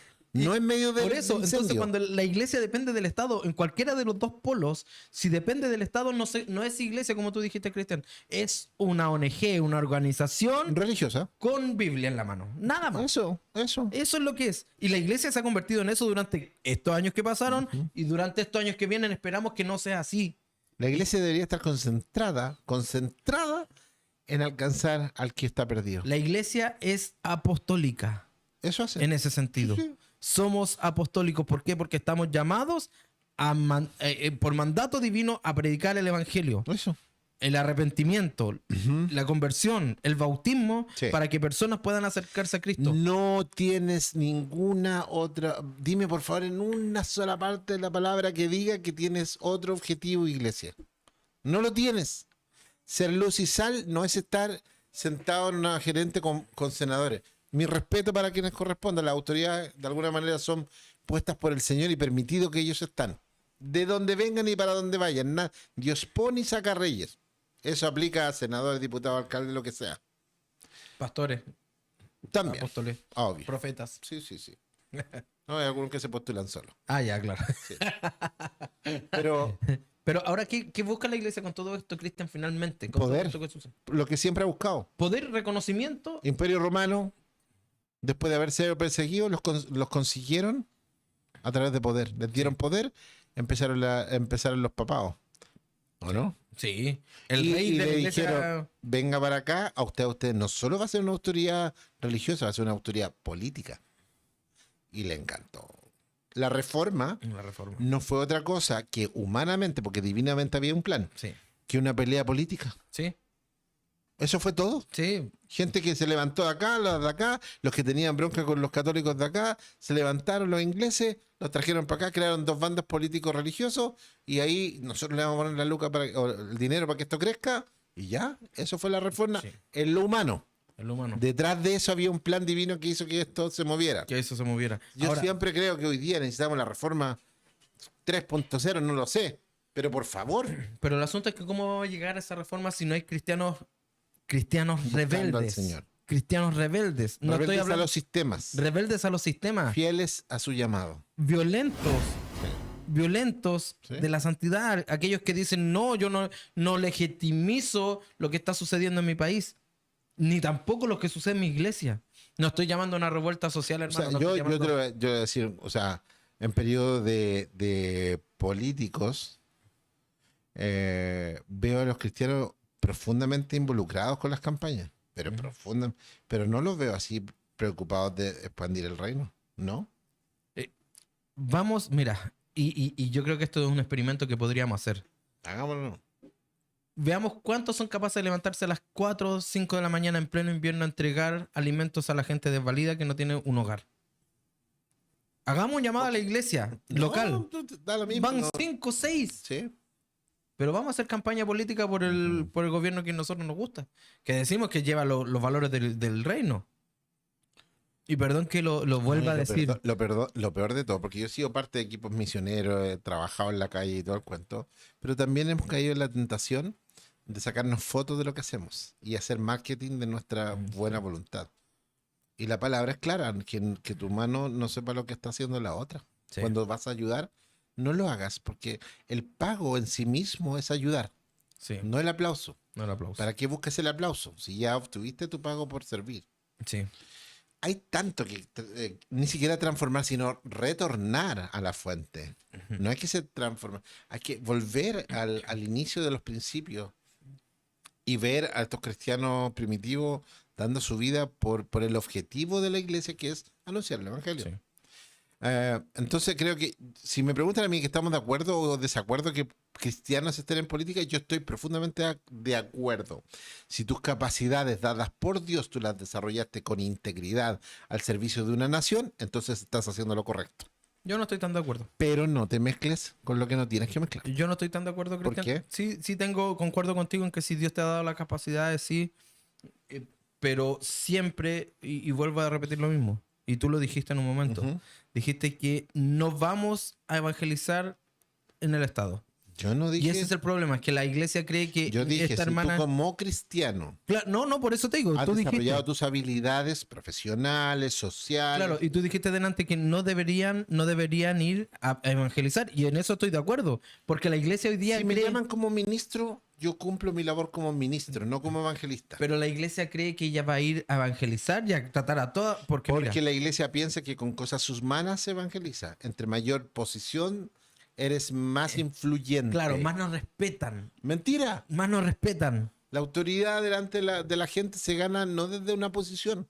no en medio del Por eso, incendio. entonces cuando la iglesia depende del Estado, en cualquiera de los dos polos, si depende del Estado, no es iglesia, como tú dijiste, Cristian, es una ONG, una organización Religiosa. con Biblia en la mano. Nada más. Eso. Eso es lo que es. Y la iglesia se ha convertido en eso durante estos años que pasaron y durante estos años que vienen esperamos que no sea así. La iglesia debería estar concentrada en alcanzar al que está perdido. La iglesia es apostólica Eso hace. en ese sentido. Sí. Somos apostólicos. ¿Por qué? Porque estamos llamados por mandato divino a predicar el evangelio. Eso. El arrepentimiento, la conversión, el bautismo, Sí. para que personas puedan acercarse a Cristo. No tienes ninguna otra. Dime por favor en una sola parte de la palabra que diga que tienes otro objetivo, iglesia. No lo tienes. Ser luz y sal no es estar sentado en una gerente con senadores. Mi respeto para quienes correspondan. Las autoridades de alguna manera son puestas por el Señor y permitido que ellos están. De donde vengan y para donde vayan. Dios pone y saca reyes. Eso aplica a senadores, diputados, alcaldes, lo que sea. Pastores, También. apóstoles, Obvio. profetas. Sí. No, hay algunos que se postulan solos. Ah, ya, claro. Pero Pero ahora, ¿qué busca la iglesia con todo esto, Cristian, finalmente? Con Poder. todo esto que sucede? lo que siempre ha buscado. Poder, reconocimiento. Imperio Romano, después de haber sido perseguidos, los consiguieron a través de poder. Les dieron poder, empezaron los papados. ¿O no? Sí. El Y rey de la le iglesia. dijeron, venga para acá, a usted no solo va a ser una autoridad religiosa, va a ser una autoridad política. Y le encantó. La reforma La reforma. no fue otra cosa que humanamente, porque divinamente había un plan, Sí. que una pelea política. Sí. Eso fue todo. Sí. Gente que se levantó de acá, los de acá, los que tenían bronca con los católicos de acá, se levantaron los ingleses, los trajeron para acá, crearon dos bandos políticos religiosos y ahí nosotros le vamos a poner la luca o el dinero para que esto crezca y ya, eso fue la reforma Sí. en lo humano. El humano. Detrás de eso había un plan divino que hizo que esto se moviera. Que eso se moviera. Yo Ahora, siempre creo que hoy día necesitamos la reforma 3.0, no lo sé, pero por favor, pero el asunto es que cómo va a llegar a esa reforma si no hay cristianos Buscando al rebeldes. Señor. Cristianos rebeldes. No rebeldes estoy a hablando los sistemas, rebeldes a los sistemas. fieles a su llamado. Violentos Sí. de la santidad. Aquellos que dicen, no, yo no legitimizo lo que está sucediendo en mi país. Ni tampoco lo que sucede en mi iglesia. No estoy llamando a una revuelta social, O hermano. sea, no yo estoy llamando- te voy a decir, o sea, en periodo de políticos, veo a los cristianos profundamente involucrados con las campañas, pero pero no los veo así preocupados de expandir el reino, ¿no? Vamos, mira, y yo creo que esto es un experimento que podríamos hacer. Hagámoslo. Veamos cuántos son capaces de levantarse a las 4 o 5 de la mañana en pleno invierno a entregar alimentos a la gente desvalida que no tiene un hogar. Hagamos un llamado a la iglesia local. No, da lo mismo. Van no. 5 o 6. Sí. Pero vamos a hacer campaña política por el gobierno que a nosotros nos gusta. Que decimos que lleva los valores del reino. Y perdón que lo vuelva a Ay, decir. Lo peor de todo, porque yo he sido parte de equipos misioneros, he trabajado en la calle y todo el cuento, pero también hemos caído en la tentación de sacarnos fotos de lo que hacemos y hacer marketing de nuestra buena voluntad. Y la palabra es clara, que tu mano no sepa lo que está haciendo la otra. Sí. Cuando vas a ayudar, no lo hagas, porque el pago en sí mismo es ayudar, Sí, no el aplauso. no el aplauso. ¿Para qué buscas el aplauso? Si ya obtuviste tu pago por servir. Sí. Hay tanto que ni siquiera transformar, sino retornar a la fuente. No hay que se transformar, hay que volver al inicio de los principios y ver a estos cristianos primitivos dando su vida por el objetivo de la iglesia, que es anunciar el evangelio. Sí. Entonces creo que si me preguntan a mí que estamos de acuerdo o desacuerdo que cristianos estén en política, yo estoy profundamente de acuerdo. Si tus capacidades dadas por Dios tú las desarrollaste con integridad al servicio de una nación, entonces estás haciendo lo correcto. Yo no estoy tan de acuerdo. Pero no te mezcles con lo que no tienes que mezclar. Yo no estoy tan de acuerdo, ¿Por Cristian. Sí, concuerdo contigo en que si Dios te ha dado las capacidades, sí. Pero siempre, y vuelvo a repetir lo mismo, y tú lo dijiste en un momento, Ujú. dijiste que no vamos a evangelizar en el Estado. Yo no Y dije. ese es el problema, es que la iglesia cree que Yo dije, esta si hermana... tú como cristiano No, por eso te digo, has tú desarrollado dijiste... tus habilidades profesionales, sociales. Claro, y tú dijiste delante que no deberían ir a evangelizar, y en eso estoy de acuerdo, porque la iglesia hoy día Si me cree... llaman como ministro, yo cumplo mi labor como ministro, no como evangelista. Pero la iglesia cree que ella va a ir a evangelizar y a tratar a todas, porque Porque mira, la iglesia piensa que con cosas humanas se evangeliza. Entre mayor posición, eres más influyente. claro, más nos respetan, Mentira. más nos respetan. La autoridad delante de la gente se gana no desde una posición.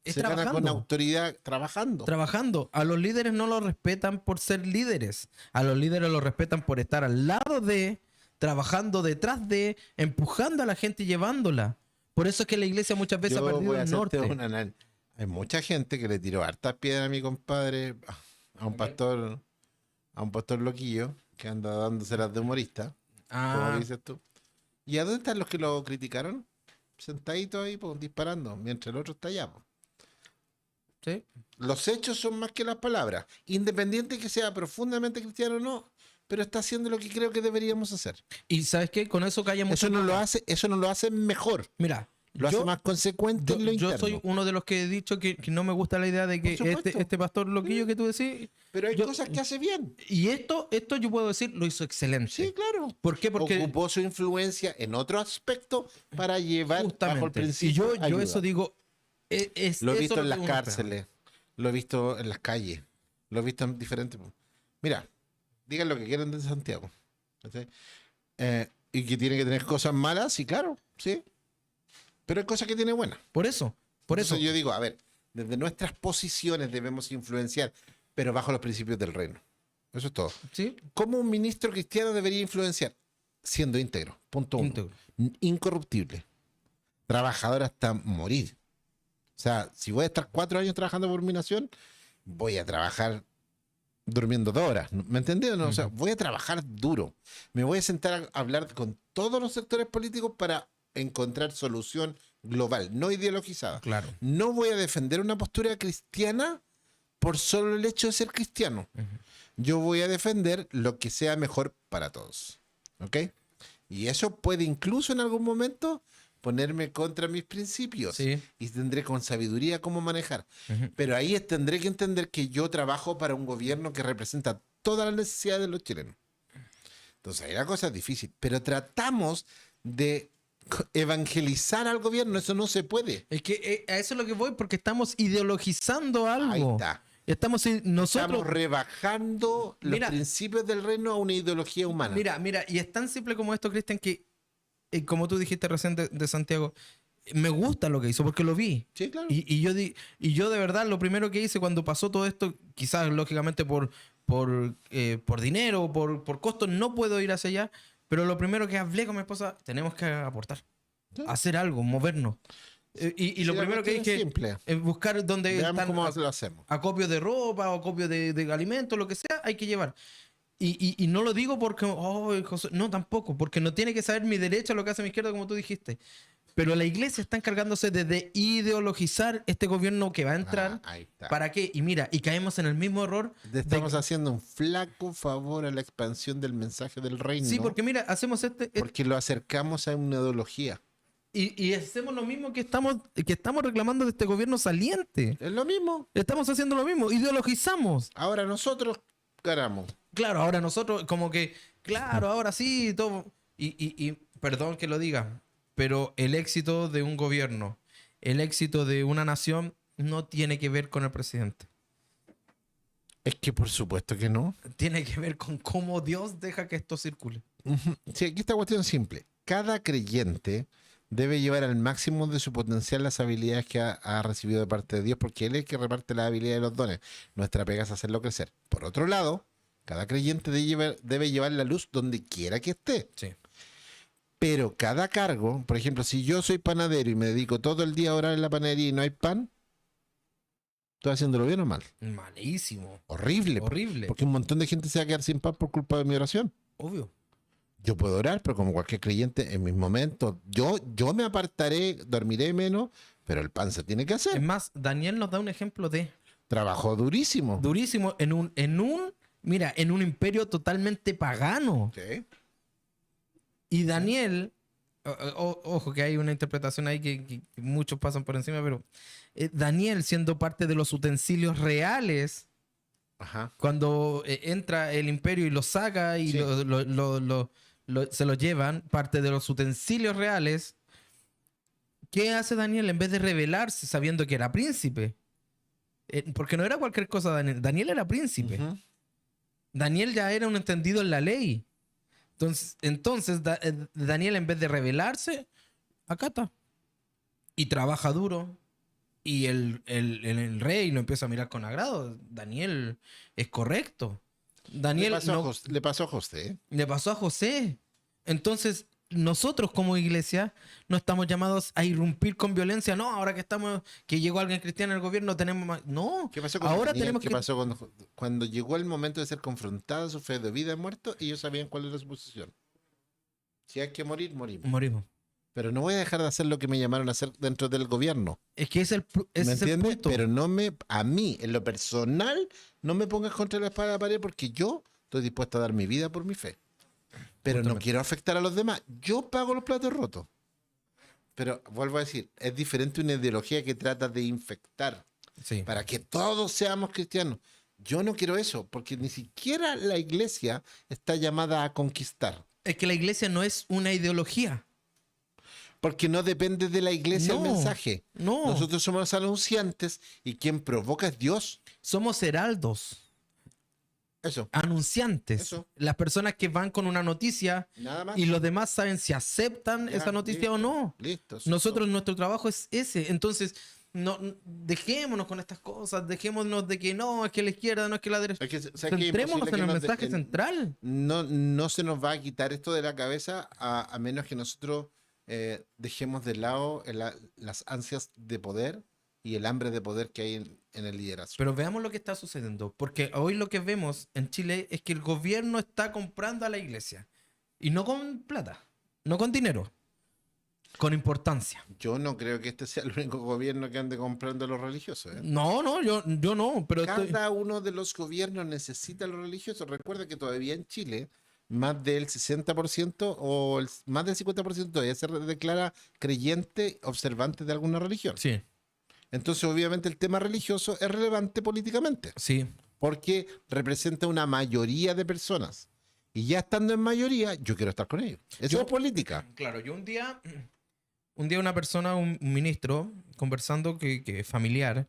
Es Se gana con trabajando. autoridad trabajando. Trabajando. A los líderes no los respetan por ser líderes. A los líderes los respetan por estar al lado de, trabajando detrás de, empujando a la gente y llevándola. Por eso es que la iglesia muchas veces ha Yo perdido voy a el hacerte norte. un análisis. Hay mucha gente que le tiró hartas piedras a mi compadre, a un pastor loquillo que anda dándoselas de humorista, como Ah, dices tú. ¿Y a dónde están los que lo criticaron? Sentaditos ahí, pues, disparando, mientras el otro está allá, pues. sí. Los hechos son más que las palabras, independiente que sea profundamente cristiano o no, pero está haciendo lo que creo que deberíamos hacer. Y ¿sabes qué? Con eso calla mucho. Eso no lo hace mejor, Mira, lo hace más consecuente en lo yo interno. soy uno de los que he dicho que no me gusta la idea de que Por supuesto. este pastor loquillo que tú decís, Pero hay yo- cosas que hace bien. y esto yo puedo decir, lo hizo excelente. Sí, claro. ¿Por qué? Porque Ocupó su influencia en otro aspecto para llevar bajo el justamente, y principio yo ayuda. eso digo, Lo he eso visto lo en que las uno espera. cárceles, lo he visto en las calles, lo he visto en diferentes... Mira, digan lo que quieran de Santiago. ¿Cachai? Y que tiene que tener cosas malas, sí, claro, sí. Pero hay cosas que tiene buenas. Por eso. Entonces yo digo, a ver, desde nuestras posiciones debemos influenciar, pero bajo los principios del reino. Eso es todo. ¿Sí? ¿Cómo un ministro cristiano debería influenciar? Siendo íntegro. Punto uno. Íntegro. Incorruptible. Trabajador hasta morir. O sea, si voy a estar 4 años trabajando por mi nación, voy a trabajar durmiendo 2 horas. ¿Me entendieron? O sea, voy a trabajar duro. Me voy a sentar a hablar con todos los sectores políticos para encontrar solución global, no ideologizada. Claro. No voy a defender una postura cristiana por solo el hecho de ser cristiano. Yo voy a defender lo que sea mejor para todos. ¿Ok? Y eso puede incluso en algún momento ponerme contra mis principios. Sí. Y tendré con sabiduría cómo manejar. Ujú. Pero ahí tendré que entender que yo trabajo para un gobierno que representa todas las necesidades de los chilenos. Entonces ahí la cosa es difícil. Pero tratamos de evangelizar al gobierno. Eso no se puede. Es que a eso es lo que voy, porque estamos ideologizando algo. Ahí está. Nosotros... Estamos rebajando los Mira. principios del reino a una ideología humana. Mira, y es tan simple como esto, Cristian, que como tú dijiste recién de Santiago, me gusta lo que hizo porque lo vi. Sí, claro. Y yo de verdad, lo primero que hice cuando pasó todo esto, quizás lógicamente por dinero, por costos, no puedo ir hacia allá, pero lo primero que hablé con mi esposa, tenemos que aportar, Sí. hacer algo, movernos. Y lo Sí, la primero que cuestión es dije simple. es buscar donde Veamos están cómo lo hacemos. acopios de ropa, acopios de alimentos, lo que sea, hay que llevar. Y no lo digo porque, oh, José, no, tampoco, porque no tiene que saber mi derecha lo que hace mi izquierda, como tú dijiste. Pero la iglesia está encargándose de ideologizar este gobierno que va a entrar. Ahí está. ¿Para qué? Y mira, y caemos en el mismo error. Le estamos haciendo un flaco favor a la expansión del mensaje del reino. Sí, porque mira, hacemos porque lo acercamos a una ideología. y hacemos lo mismo que estamos reclamando de este gobierno saliente. Es lo mismo. Estamos haciendo lo mismo, ideologizamos. Ahora nosotros ganamos. Claro, ahora nosotros como que, claro, ahora sí, todo. Y perdón que lo diga, pero el éxito de un gobierno, el éxito de una nación no tiene que ver con el presidente. Es que por supuesto que no. Tiene que ver con cómo Dios deja que esto circule. Sí, aquí esta cuestión es simple. Cada creyente debe llevar al máximo de su potencial las habilidades que ha recibido de parte de Dios, porque Él es el que reparte las habilidades y los dones. Nuestra pega es hacerlo crecer. Por otro lado, cada creyente debe llevar la luz donde quiera que esté. Sí. Pero cada cargo, por ejemplo, si yo soy panadero y me dedico todo el día a orar en la panadería y no hay pan, ¿estoy haciéndolo bien o mal? Malísimo. Horrible. Horrible. Porque un montón de gente se va a quedar sin pan por culpa de mi oración. Obvio. Yo puedo orar, pero como cualquier creyente, en mis momentos, yo me apartaré, dormiré menos, pero el pan se tiene que Es hacer. más, Daniel nos da un ejemplo de Trabajó durísimo. durísimo en un Mira, en un imperio totalmente pagano. Sí. Y Daniel, ojo que hay una interpretación ahí que muchos pasan por encima, pero Daniel, siendo parte de los utensilios reales, Ajá. cuando entra el imperio y lo saca y Sí. se lo llevan, parte de los utensilios reales, ¿qué hace Daniel en vez de rebelarse sabiendo que era príncipe? Porque no era cualquier cosa Daniel. Daniel era príncipe. Ujú. Daniel ya era un entendido en la ley. Entonces Daniel, en vez de rebelarse, acata. Y trabaja duro. Y el rey lo empieza a mirar con agrado. Daniel es correcto. Daniel Le pasó a José. ¿Eh? le pasó a José. Entonces, nosotros como iglesia no estamos llamados a irrumpir con violencia. No, ahora que llegó alguien cristiano al gobierno, tenemos más. No, ¿Qué pasó con ahora Daniel? tenemos ¿Qué que. pasó cuando llegó el momento de ser confrontada su fe de vida y muerto? Ellos sabían cuál era su posición. Si hay que morir, morimos. Morimos. Pero no voy a dejar de hacer lo que me llamaron a hacer dentro del gobierno. Es que ese ¿Me es el entiendes? punto. Pero a mí, en lo personal, no me pongas contra la espada de la pared porque yo estoy dispuesto a dar mi vida por mi fe. Pero no Justamente. quiero afectar a los demás. Yo pago los platos rotos. Pero vuelvo a decir, es diferente una ideología que trata de infectar Sí. para que todos seamos cristianos. Yo no quiero eso, porque ni siquiera la iglesia está llamada a conquistar. Es que la iglesia no es una ideología. Porque no depende de la iglesia el No, mensaje. no. Nosotros somos los anunciantes y quien provoca es Dios. Somos heraldos, Eso, anunciantes. Eso. Las personas que van con una noticia nada más. y los demás saben si aceptan Ya, esa noticia o no. Listo. Nosotros, nuestro trabajo es ese. Entonces, no dejémonos con estas cosas. Dejémonos de que no, es que la izquierda, no es que la derecha. Es que, ¿sabes qué? Centrémonos Imposible que en el nos mensaje central. no se nos va a quitar esto de la cabeza a menos que nosotros dejemos de lado las ansias de poder y el hambre de poder que hay en el liderazgo. Pero veamos lo que está sucediendo. Porque hoy lo que vemos en Chile es que el gobierno está comprando a la iglesia. Y no con plata, no con dinero, con importancia. Yo no creo que este sea el único gobierno que ande comprando a los religiosos. ¿Eh? No, yo no, pero Cada uno de los gobiernos necesita a los religiosos. Recuerda que todavía en Chile más del 60% o más del 50% todavía se declara creyente, observante de alguna religión. Sí, Entonces, obviamente, el tema religioso es relevante políticamente, sí. porque representa una mayoría de personas. Y ya estando en mayoría, yo quiero estar con ellos. Eso es política. Claro, yo un día una persona, un ministro, conversando que es familiar,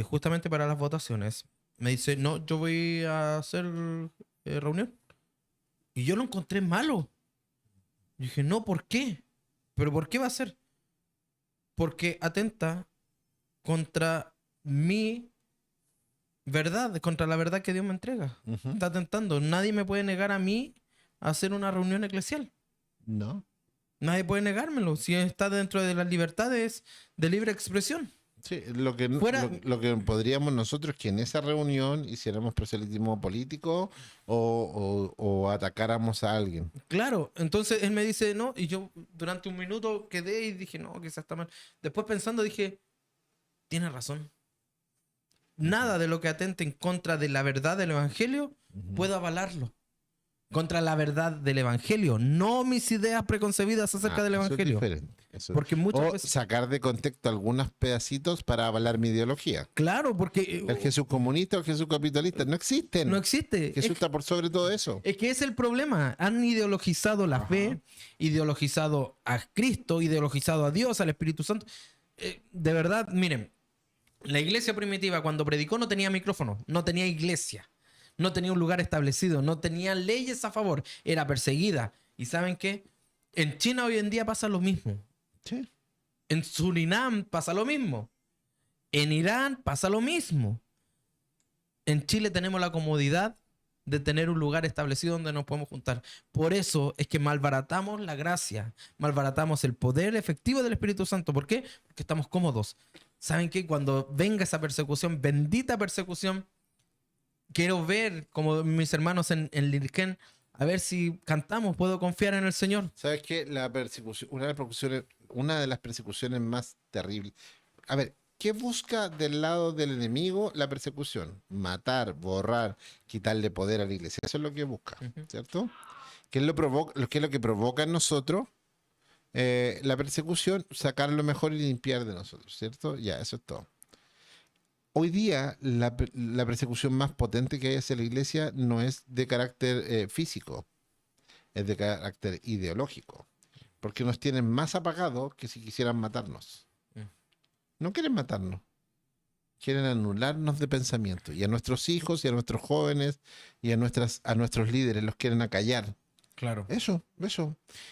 justamente para las votaciones, me dice, no, yo voy a hacer reunión. Y yo lo encontré malo. Yo dije, no, ¿por qué? ¿Pero por qué va a ser? Porque atenta contra mi verdad, contra la verdad que Dios me entrega. Ujú. Está atentando. Nadie me puede negar a mí a hacer una reunión eclesial. No. Nadie puede negármelo. Si está dentro de las libertades de libre expresión. Sí, lo que podríamos nosotros que en esa reunión hiciéramos proselitismo político o atacáramos a alguien. Claro, entonces él me dice no, y yo durante un minuto quedé y dije, no, quizás está mal. Después pensando dije, tiene razón. Nada de lo que atente en contra de la verdad del evangelio puedo avalarlo. Contra la verdad del evangelio, no mis ideas preconcebidas acerca del Eso es evangelio. diferente. Eso- Porque muchas o veces. sacar de contexto algunos pedacitos para avalar mi ideología. Claro, porque El Jesús comunista o el Jesús capitalista no existen. no existe. Jesús está por sobre todo eso. Es que es el problema. Han ideologizado la fe, ideologizado a Cristo, ideologizado a Dios, al Espíritu Santo. De verdad, miren, la iglesia primitiva cuando predicó no tenía micrófono, no tenía iglesia, no tenía un lugar establecido, no tenía leyes a favor, era perseguida. ¿Y saben qué? En China hoy en día pasa lo mismo. Sí. En Surinam pasa lo mismo. En Irán pasa lo mismo. En Chile tenemos la comodidad de tener un lugar establecido donde nos podemos juntar. Por eso es que malbaratamos la gracia, malbaratamos el poder efectivo del Espíritu Santo. ¿Por qué? Porque estamos cómodos. ¿Saben qué? Cuando venga esa persecución, bendita persecución, quiero ver, como mis hermanos en Lirquén, a ver si cantamos, puedo confiar en el Señor. ¿Sabes qué? La persecución, una de las persecuciones más terribles. A ver, ¿Qué busca del lado del enemigo la persecución? Matar, borrar, quitarle poder a la iglesia. Eso es lo que busca, ¿cierto? ¿Qué es lo que provoca en nosotros? La persecución, sacar lo mejor y limpiar de nosotros, ¿cierto? Ya, eso es todo. Hoy día la persecución más potente que hay hacia la iglesia no es de carácter físico, es de carácter ideológico, porque nos tienen más apagados que si quisieran matarnos. No quieren matarnos, quieren anularnos de pensamiento, y a nuestros hijos y a nuestros jóvenes y a nuestros líderes los quieren acallar. Claro. Eso.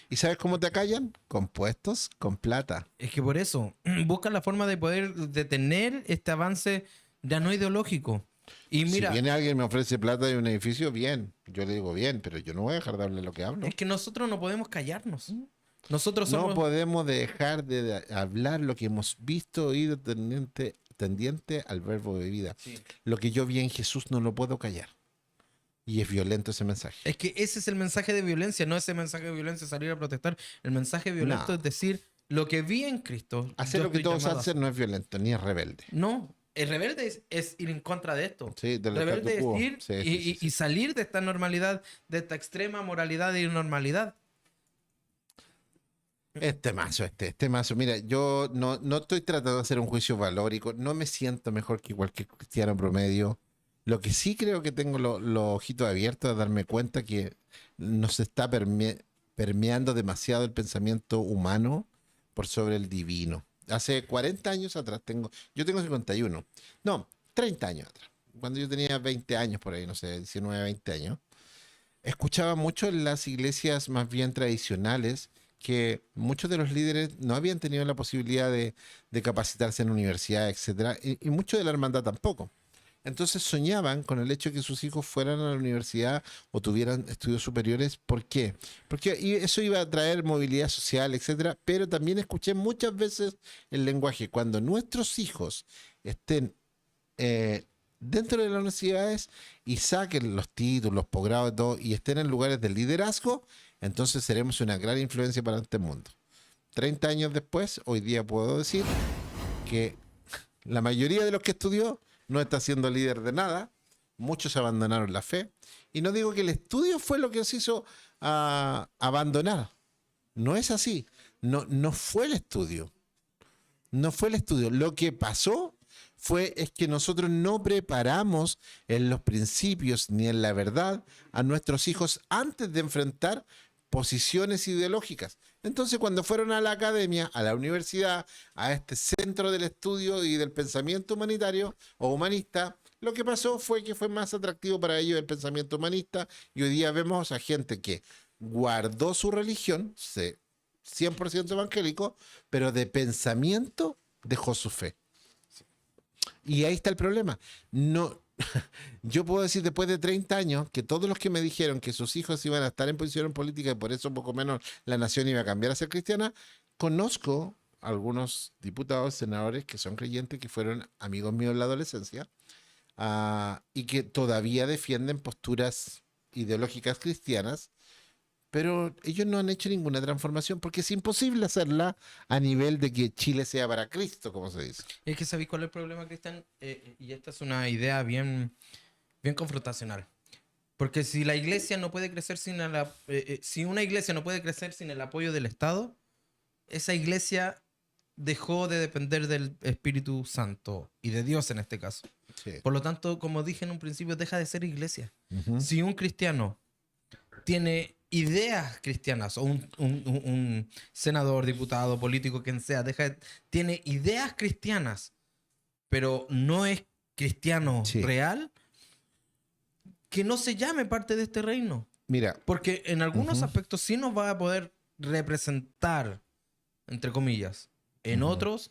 ¿Y sabes cómo te acallan? Con puestos, con plata. Es que por eso buscan la forma de poder detener este avance ya no ideológico. Y mira, Si viene alguien y me ofrece plata de un edificio, bien. Yo le digo bien, pero yo no voy a dejar de hablar lo que hablo. es que nosotros no podemos callarnos. Nosotros No somos... podemos dejar de hablar lo que hemos visto, oído, tendiente al verbo de vida. Sí. Lo que yo vi en Jesús no lo puedo callar. Y es violento ese mensaje. Es que ese es el mensaje de violencia, no ese mensaje de violencia salir a protestar. El mensaje violento No. es decir, lo que vi en Cristo. Hacer yo lo que estoy todos llamado a hacen no es violento, ni es rebelde. No, el rebelde es ir en contra de esto. Sí, del Rebelde statu es quo. ir Sí. y salir de esta normalidad, de esta extrema moralidad y normalidad. Este mazo. Mira, yo no estoy tratando de hacer un juicio valórico. No me siento mejor que cualquier cristiano promedio. Lo que sí creo que tengo los ojitos abiertos a darme cuenta que nos está permeando demasiado el pensamiento humano por sobre el divino. Hace 40 años atrás yo tengo 51. No, 30 años atrás. Cuando yo tenía 20 años por ahí, no sé, 19, 20 años. Escuchaba mucho en las iglesias más bien tradicionales que muchos de los líderes no habían tenido la posibilidad de capacitarse en universidad, etcétera, y muchos de la hermandad tampoco. Entonces soñaban con el hecho de que sus hijos fueran a la universidad o tuvieran estudios superiores. ¿Por qué? Porque eso iba a traer movilidad social, etcétera. Pero también escuché muchas veces el lenguaje: cuando nuestros hijos estén dentro de las universidades y saquen los títulos, los posgrados, todo, y estén en lugares de liderazgo, entonces seremos una gran influencia para este mundo. 30 años después, hoy día puedo decir que la mayoría de los que estudió no está siendo líder de nada. Muchos abandonaron la fe. Y no digo que el estudio fue lo que os hizo abandonar. No es así. No fue el estudio. No fue el estudio. Lo que pasó es que nosotros no preparamos en los principios ni en la verdad a nuestros hijos antes de enfrentar posiciones ideológicas. Entonces, cuando fueron a la academia, a la universidad, a este centro del estudio y del pensamiento humanitario o humanista, lo que pasó fue que fue más atractivo para ellos el pensamiento humanista, y hoy día vemos a gente que guardó su religión, 100% evangélico, pero de pensamiento dejó su fe. Y ahí está el problema. No, yo puedo decir después de 30 años que todos los que me dijeron que sus hijos iban a estar en posición política y por eso poco menos la nación iba a cambiar a ser cristiana, conozco algunos diputados, senadores que son creyentes, que fueron amigos míos en la adolescencia, y que todavía defienden posturas ideológicas cristianas, pero ellos no han hecho ninguna transformación porque es imposible hacerla a nivel de que Chile sea para Cristo, como se dice. Es que ¿sabéis cuál es el problema, Cristian? Y esta es una idea bien confrontacional. Porque si la iglesia no puede crecer si una iglesia no puede crecer sin el apoyo del Estado, esa iglesia dejó de depender del Espíritu Santo y de Dios en este caso. Sí. Por lo tanto, como dije en un principio, deja de ser iglesia. Uh-huh. Si un cristiano tiene ideas cristianas, o un senador, diputado, político, quien sea, tiene ideas cristianas, pero no es cristiano real, que no se llame parte de este reino. Mira, porque en algunos aspectos sí nos va a poder representar, entre comillas. En otros,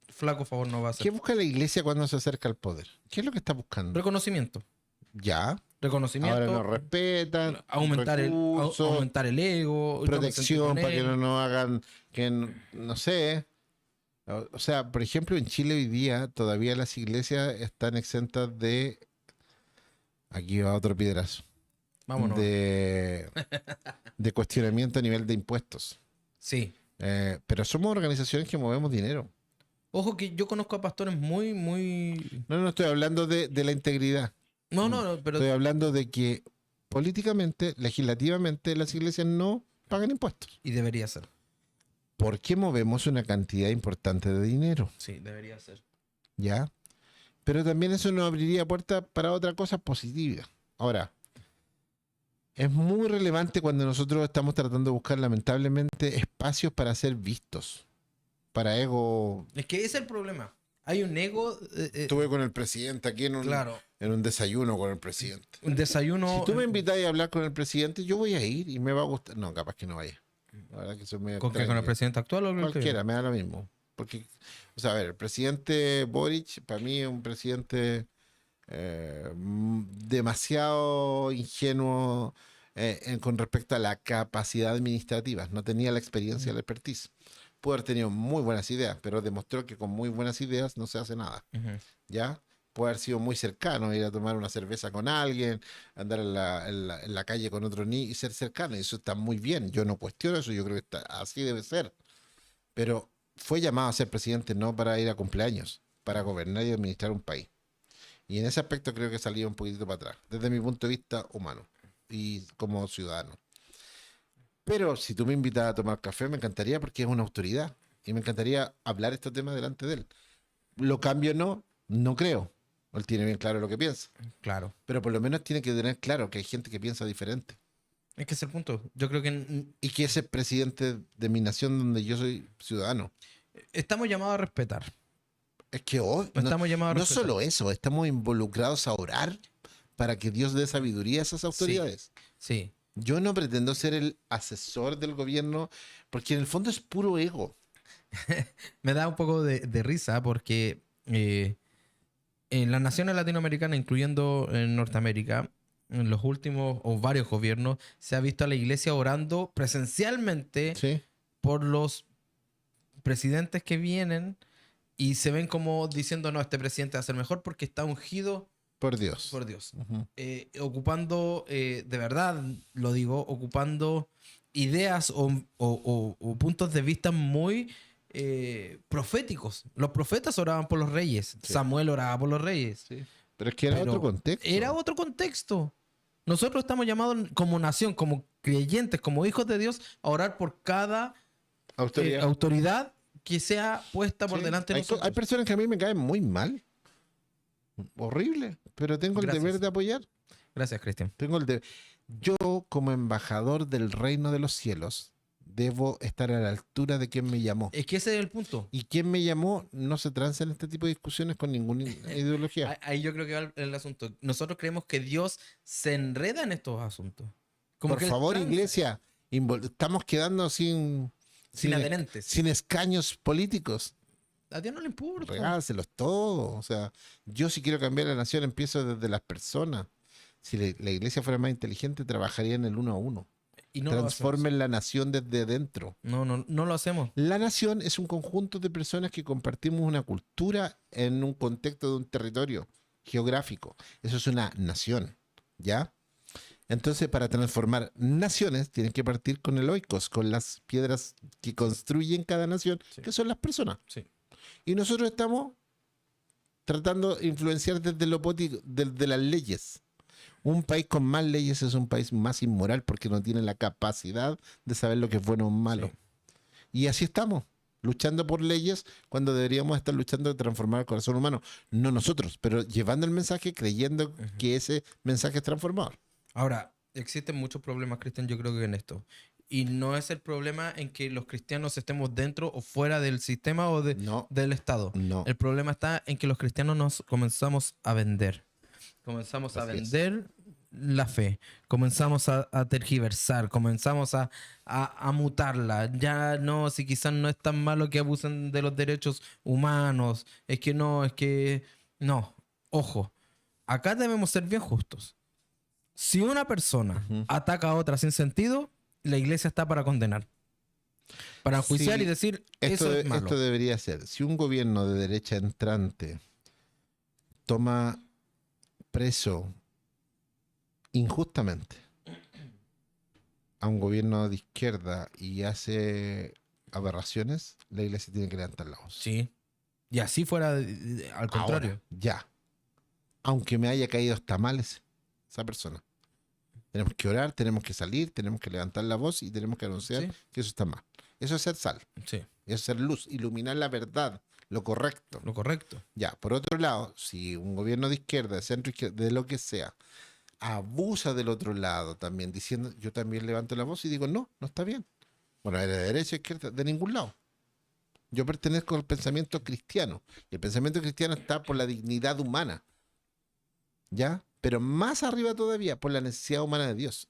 flaco favor no va a ser. ¿Qué busca la iglesia cuando se acerca al poder? ¿Qué es lo que está buscando? Reconocimiento. Ya. Reconocimiento. Ahora nos respetan. Aumentar el ego. Protección para que no nos hagan, no sé. O sea, por ejemplo, en Chile hoy día todavía las iglesias están exentas de... Aquí va otro piedrazo. Vámonos. De cuestionamiento a nivel de impuestos. Sí. Pero somos organizaciones que movemos dinero. Ojo que yo conozco a pastores muy, muy... No, no estoy hablando de la integridad. No, no, no, pero... Estoy hablando de que políticamente, legislativamente, las iglesias no pagan impuestos. Y debería ser. ¿Por qué movemos una cantidad importante de dinero? Sí, debería ser. ¿Ya? Pero también eso nos abriría puertas para otras cosas positivas. Ahora, es muy relevante cuando nosotros estamos tratando de buscar, lamentablemente, espacios para ser vistos. Para ego. Es que ese es el problema. Hay un ego... Estuve con el presidente aquí claro. en un desayuno con el presidente. Un desayuno... Si tú me invitas a hablar con el presidente, yo voy a ir y me va a gustar. No, capaz que no vaya. La verdad que eso me ¿Con qué? ¿Con el presidente actual o con el que Cualquiera, viene? me da lo mismo. Porque, o sea, a ver, el presidente Boric para mí es un presidente demasiado ingenuo con respecto a la capacidad administrativa. No tenía la experiencia, la expertise. Pudo haber tenido muy buenas ideas, pero demostró que con muy buenas ideas no se hace nada. Ujú. ¿Ya? Puede haber sido muy cercano, ir a tomar una cerveza con alguien, andar en la calle con otro niño y ser cercano. Y eso está muy bien. Yo no cuestiono eso, yo creo que así debe ser. Pero fue llamado a ser presidente no para ir a cumpleaños, para gobernar y administrar un país. Y en ese aspecto creo que salía un poquitito para atrás, desde mi punto de vista humano y como ciudadano. Pero si tú me invitas a tomar café, me encantaría porque es una autoridad y me encantaría hablar estos temas delante de él. Lo cambio no, no creo. Él tiene bien claro lo que piensa, Claro. pero por lo menos tiene que tener claro que hay gente que piensa diferente Es que es el punto. Yo creo que y que ese es presidente de mi nación donde yo soy ciudadano. estamos llamados a respetar. Es que hoy no, Estamos llamados a no respetar. solo eso, estamos involucrados a orar para que Dios dé sabiduría a esas autoridades. Sí. Yo no pretendo ser el asesor del gobierno porque en el fondo es puro ego. Me da un poco de risa porque en las naciones latinoamericanas, incluyendo en Norteamérica, en los últimos o varios gobiernos, se ha visto a la iglesia orando presencialmente ¿Sí? por los presidentes que vienen y se ven como diciendo, no, este presidente va a ser mejor porque está ungido Por Dios. por Dios. Ujú. Ocupando, de verdad lo digo, ocupando ideas o puntos de vista muy proféticos. Los profetas oraban por los reyes. Sí. Samuel oraba por los reyes. Sí. Pero es que era Pero otro contexto. Era otro contexto. Nosotros estamos llamados como nación, como creyentes, como hijos de Dios, a orar por cada Autoridad. autoridad que sea puesta por Sí. delante de Hay nosotros. personas que a mí me caen muy mal. Horrible. Pero tengo el Gracias. deber de apoyar. Gracias, Cristian. Tengo el deber. Yo, como embajador del reino de los cielos, debo estar a la altura de quien me llamó. Es que ese es el punto. Y quien me llamó no se transa en este tipo de discusiones con ninguna ideología. Ahí yo creo que va el asunto. Nosotros creemos que Dios se enreda en estos asuntos. Como Por que él favor, tranza. iglesia, estamos quedando Sin adherentes. sin escaños políticos. A Dios no le importa. Regálaselos todos. O sea, yo si quiero cambiar la nación empiezo desde las personas. Si la iglesia fuera más inteligente, trabajaría en el uno a uno. Y no Transformen la nación desde dentro. lo hacemos. No lo hacemos. La nación es un conjunto de personas que compartimos una cultura en un contexto de un territorio geográfico. Eso es una nación, ¿ya? Entonces, para transformar naciones, tienen que partir con el oikos, con las piedras que construyen cada nación, Sí. que son las personas. Sí. Y nosotros estamos tratando de influenciar desde lo desde las leyes. Un país con más leyes es un país más inmoral porque no tiene la capacidad de saber lo que es bueno o malo. Sí. Y así estamos, luchando por leyes cuando deberíamos estar luchando de transformar el corazón humano. No nosotros, pero llevando el mensaje, creyendo que ese mensaje es transformador. Ahora, existen muchos problemas, Cristian, yo creo que en esto. Y no es el problema en que los cristianos estemos dentro o fuera del sistema o No, del Estado. no. El problema está en que los cristianos nos comenzamos a vender. Comenzamos a Así es. vender la fe. Comenzamos a tergiversar. Comenzamos a mutarla. Ya no, si quizás no es tan malo que abusen de los derechos humanos. Es que no, es que... No, ojo. Acá debemos ser bien justos. Si una persona Ujú. ataca a otra sin sentido, la iglesia está para condenar. Para enjuiciar Sí, y decir, Esto, eso es malo. esto debería ser. Si un gobierno de derecha entrante toma preso injustamente a un gobierno de izquierda y hace aberraciones, la iglesia tiene que levantar la voz. Sí, Y así fuera al contrario. Ahora, ya. Aunque me haya caído hasta mal esa persona. Tenemos que orar, tenemos que salir, tenemos que levantar la voz y tenemos que anunciar Sí. que eso está mal. Eso es ser sal, Sí, eso es ser luz, iluminar la verdad, lo correcto. lo correcto. Ya, por otro lado, si un gobierno de izquierda, de centro izquierda, de lo que sea, abusa del otro lado también, diciendo, yo también levanto la voz y digo, no, no está bien. Bueno, de derecha, izquierda, de ningún lado. Yo pertenezco al pensamiento cristiano. Y el pensamiento cristiano está por la dignidad humana. ¿Ya? Pero más arriba todavía, por la necesidad humana de Dios.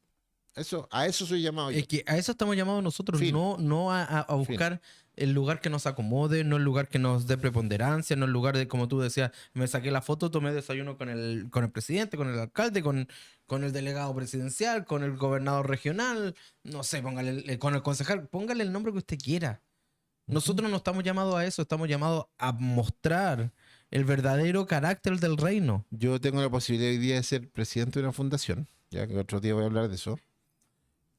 A eso soy llamado yo. Es que a eso estamos llamados nosotros, Fin. no a buscar el lugar que nos acomode, no el lugar que nos dé preponderancia, no el lugar de, como tú decías, me saqué la foto, tomé desayuno con el presidente, con el alcalde, con el delegado presidencial, con el gobernador regional, no sé, póngale, con el concejal, póngale el nombre que usted quiera. Nosotros no estamos llamados a eso, estamos llamados a mostrar el verdadero carácter del reino. Yo tengo la posibilidad hoy día de ser presidente de una fundación, ya que otro día voy a hablar de eso.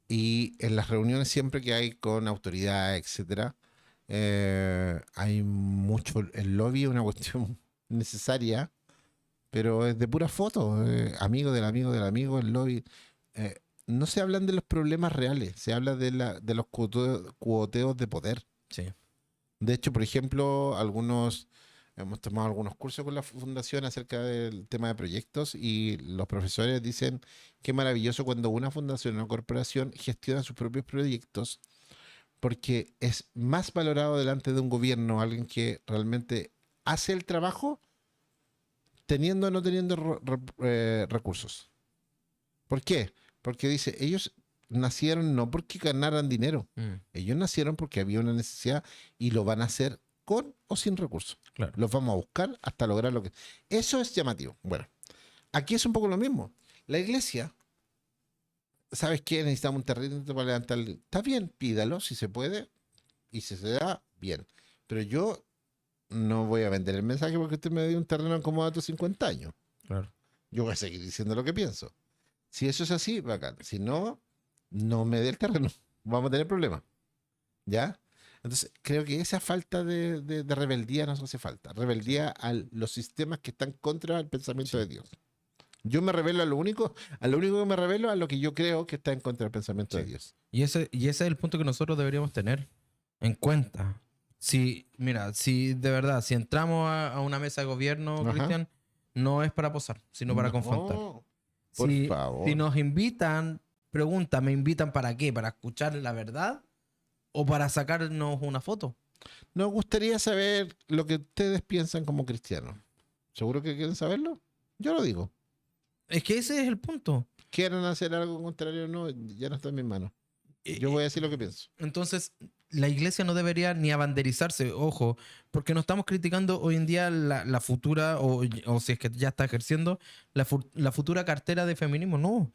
Y en las reuniones siempre que hay con autoridades, etcétera, hay mucho. El lobby es una cuestión necesaria, pero es de pura foto. Amigo del amigo del amigo, el lobby. No se hablan de los problemas reales, se habla de los cuoteos de poder. Sí. De hecho, por ejemplo, hemos tomado algunos cursos con la fundación acerca del tema de proyectos y los profesores dicen que maravilloso cuando una fundación o una corporación gestiona sus propios proyectos porque es más valorado delante de un gobierno alguien que realmente hace el trabajo teniendo o no teniendo recursos. ¿Por qué? Porque dice, ellos nacieron no porque ganaran dinero, ellos nacieron porque había una necesidad y lo van a hacer con o sin recursos. Claro. Los vamos a buscar hasta lograr lo que... Eso es llamativo. Bueno, aquí es un poco lo mismo. La iglesia, ¿sabes qué? Necesitamos un terreno para levantar... Está bien, pídalo si se puede y si se da, bien. Pero yo no voy a vender el mensaje porque usted me dio un terreno acomodado a tus 50 años. Claro. Yo voy a seguir diciendo lo que pienso. Si eso es así, bacán. Si no, no me dé el terreno. Vamos a tener problemas. ¿Ya? Entonces, creo que esa falta de rebeldía nos hace falta. Rebeldía a los sistemas que están contra el pensamiento de Dios. Yo me rebelo a lo único que me rebelo a lo que yo creo que está en contra del pensamiento de Dios. Y ese es el punto que nosotros deberíamos tener en cuenta. Mira, si de verdad, si entramos a una mesa de gobierno, Ajá. Cristian, no es para posar, sino para confrontar. Por favor. Si nos invitan, pregunta, ¿me invitan para qué? ¿Para escuchar la verdad? ¿O para sacarnos una foto? Nos gustaría saber lo que ustedes piensan como cristianos. ¿Seguro que quieren saberlo? Yo lo digo. Es que ese es el punto. Quieran hacer algo contrario o no, ya no está en mis manos. Yo voy a decir lo que pienso. Entonces, la iglesia no debería ni abanderizarse, ojo, porque no estamos criticando hoy en día la futura, o si es que ya está ejerciendo, la futura cartera de feminismo. No.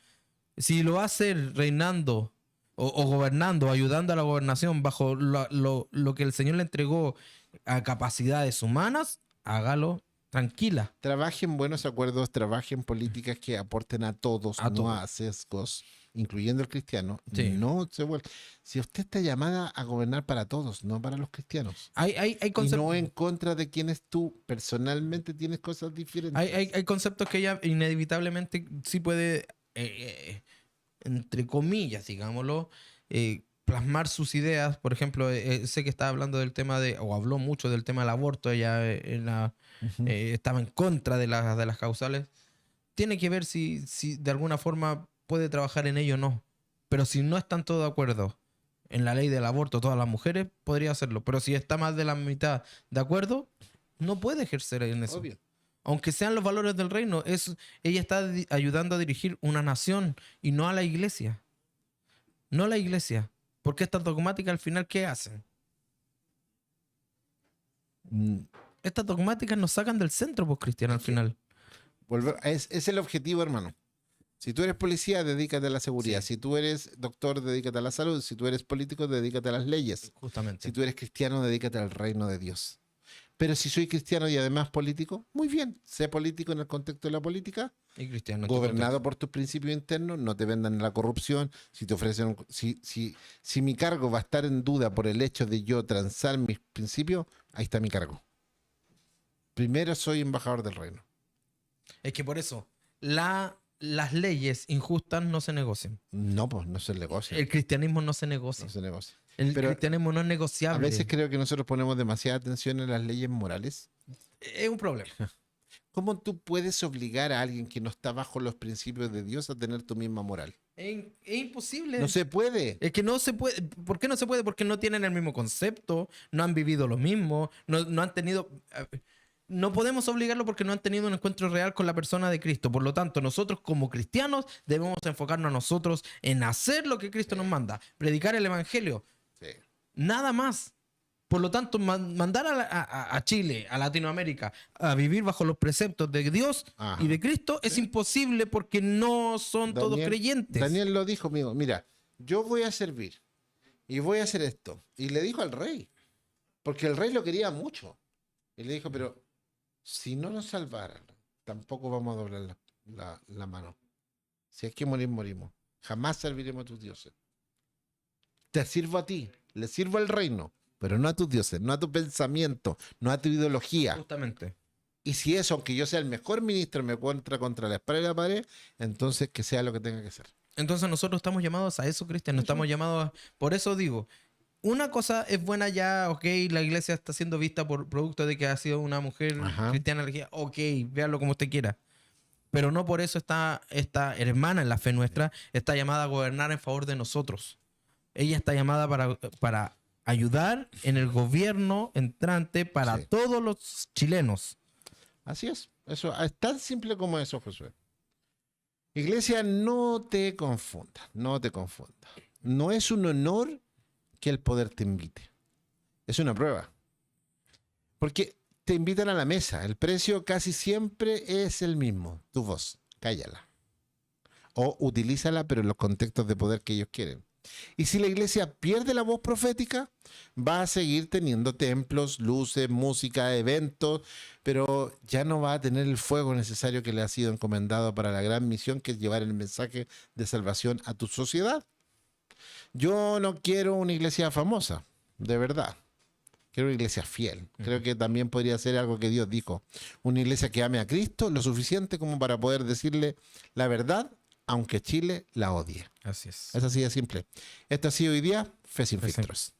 Si lo hace reinando o gobernando, ayudando a la gobernación bajo lo que el Señor le entregó a capacidades humanas, hágalo tranquila. Trabajen buenos acuerdos, trabajen políticas que aporten a todos, no todos. a sesgos, incluyendo el cristiano. Sí. No se vuelve. Si usted está llamada a gobernar para todos, no para los cristianos. Hay Y conceptos. no en contra de quienes tú personalmente tienes cosas diferentes. Hay conceptos que ella inevitablemente sí puede, entre comillas, digámoslo, plasmar sus ideas. Por ejemplo, sé que estaba hablando del tema o habló mucho del tema del aborto. Ella estaba en contra de las causales. Tiene que ver si de alguna forma puede trabajar en ello o no. Pero si no están todos de acuerdo en la ley del aborto, todas las mujeres, podría hacerlo. Pero si está más de la mitad de acuerdo, no puede ejercer en eso. Obvio. Aunque sean los valores del reino, ella está ayudando a dirigir una nación y no a la iglesia. No a la iglesia. Porque estas dogmáticas al final, ¿qué hacen? Estas dogmáticas nos sacan del centro, pues, Cristian, al final. Es el objetivo, hermano. Si tú eres policía, dedícate a la seguridad. Sí. Si tú eres doctor, dedícate a la salud. Si tú eres político, dedícate a las leyes. Justamente. Si tú eres cristiano, dedícate al reino de Dios. Pero si soy cristiano y además político, muy bien. Sé político en el contexto de la política, Y cristiano. gobernado por tus principios internos, no te vendan la corrupción. Si te ofrecen, si mi cargo va a estar en duda por el hecho de yo transar mis principios, ahí está mi cargo. Primero soy embajador del reino. Es que por eso, las leyes injustas no se negocian. No, pues no se negocia. El cristianismo no se negocia. No se negocia. El Pero cristianismo no es a negociable. veces creo que nosotros ponemos demasiada atención en las leyes morales. Es un problema. ¿Cómo tú puedes obligar a alguien que no está bajo los principios de Dios a tener tu misma moral? Es imposible. No se puede. Es que no se puede. ¿Por qué no se puede? Porque no tienen el mismo concepto, no han vivido lo mismo, no han tenido. No podemos obligarlo porque no han tenido un encuentro real con la persona de Cristo. Por lo tanto, nosotros como cristianos debemos enfocarnos a nosotros en hacer lo que Cristo nos manda, predicar el evangelio. Sí. Nada más. Por lo tanto, mandar a Chile, a Latinoamérica, a vivir bajo los preceptos de Dios Ajá. y de Cristo es imposible porque no son todos creyentes. Daniel lo dijo, amigo. Mira, yo voy a servir y voy a hacer esto. Y le dijo al rey, porque el rey lo quería mucho. Y le dijo, pero si no nos salvaran, tampoco vamos a doblar la mano. Si hay que morir, morimos. Jamás serviremos a tus dioses. Te sirvo a ti, le sirvo al reino, pero no a tus dioses, no a tu pensamiento, no a tu ideología. Justamente. Y si eso, aunque yo sea el mejor ministro, me encuentra contra la espalda y la pared, entonces que sea lo que tenga que ser. Entonces nosotros estamos llamados a eso, Cristian. No estamos llamados a... Por eso digo, una cosa es buena ya, ok, la iglesia está siendo vista por producto de que ha sido una mujer Ajá. cristiana elegida. Ok, véalo como usted quiera. Pero no por eso esta hermana en la fe nuestra está llamada a gobernar en favor de nosotros. Ella está llamada para ayudar en el gobierno entrante para Sí. todos los chilenos. Así es. Eso es tan simple como eso, Josué. Iglesia, no te confunda, no te confunda. No es un honor que el poder te invite. Es una prueba. Porque te invitan a la mesa. El precio casi siempre es el mismo. Tu voz, cállala. O utilízala, pero en los contextos de poder que ellos quieren. Y si la iglesia pierde la voz profética, va a seguir teniendo templos, luces, música, eventos, pero ya no va a tener el fuego necesario que le ha sido encomendado para la gran misión que es llevar el mensaje de salvación a tu sociedad. Yo no quiero una iglesia famosa, de verdad. Quiero una iglesia fiel. Creo que también podría ser algo que Dios dijo. Una iglesia que ame a Cristo lo suficiente como para poder decirle la verdad, aunque Chile la odie. Así es. Es así de simple. Esto ha sido hoy día Fe sin Fe sin- filtros.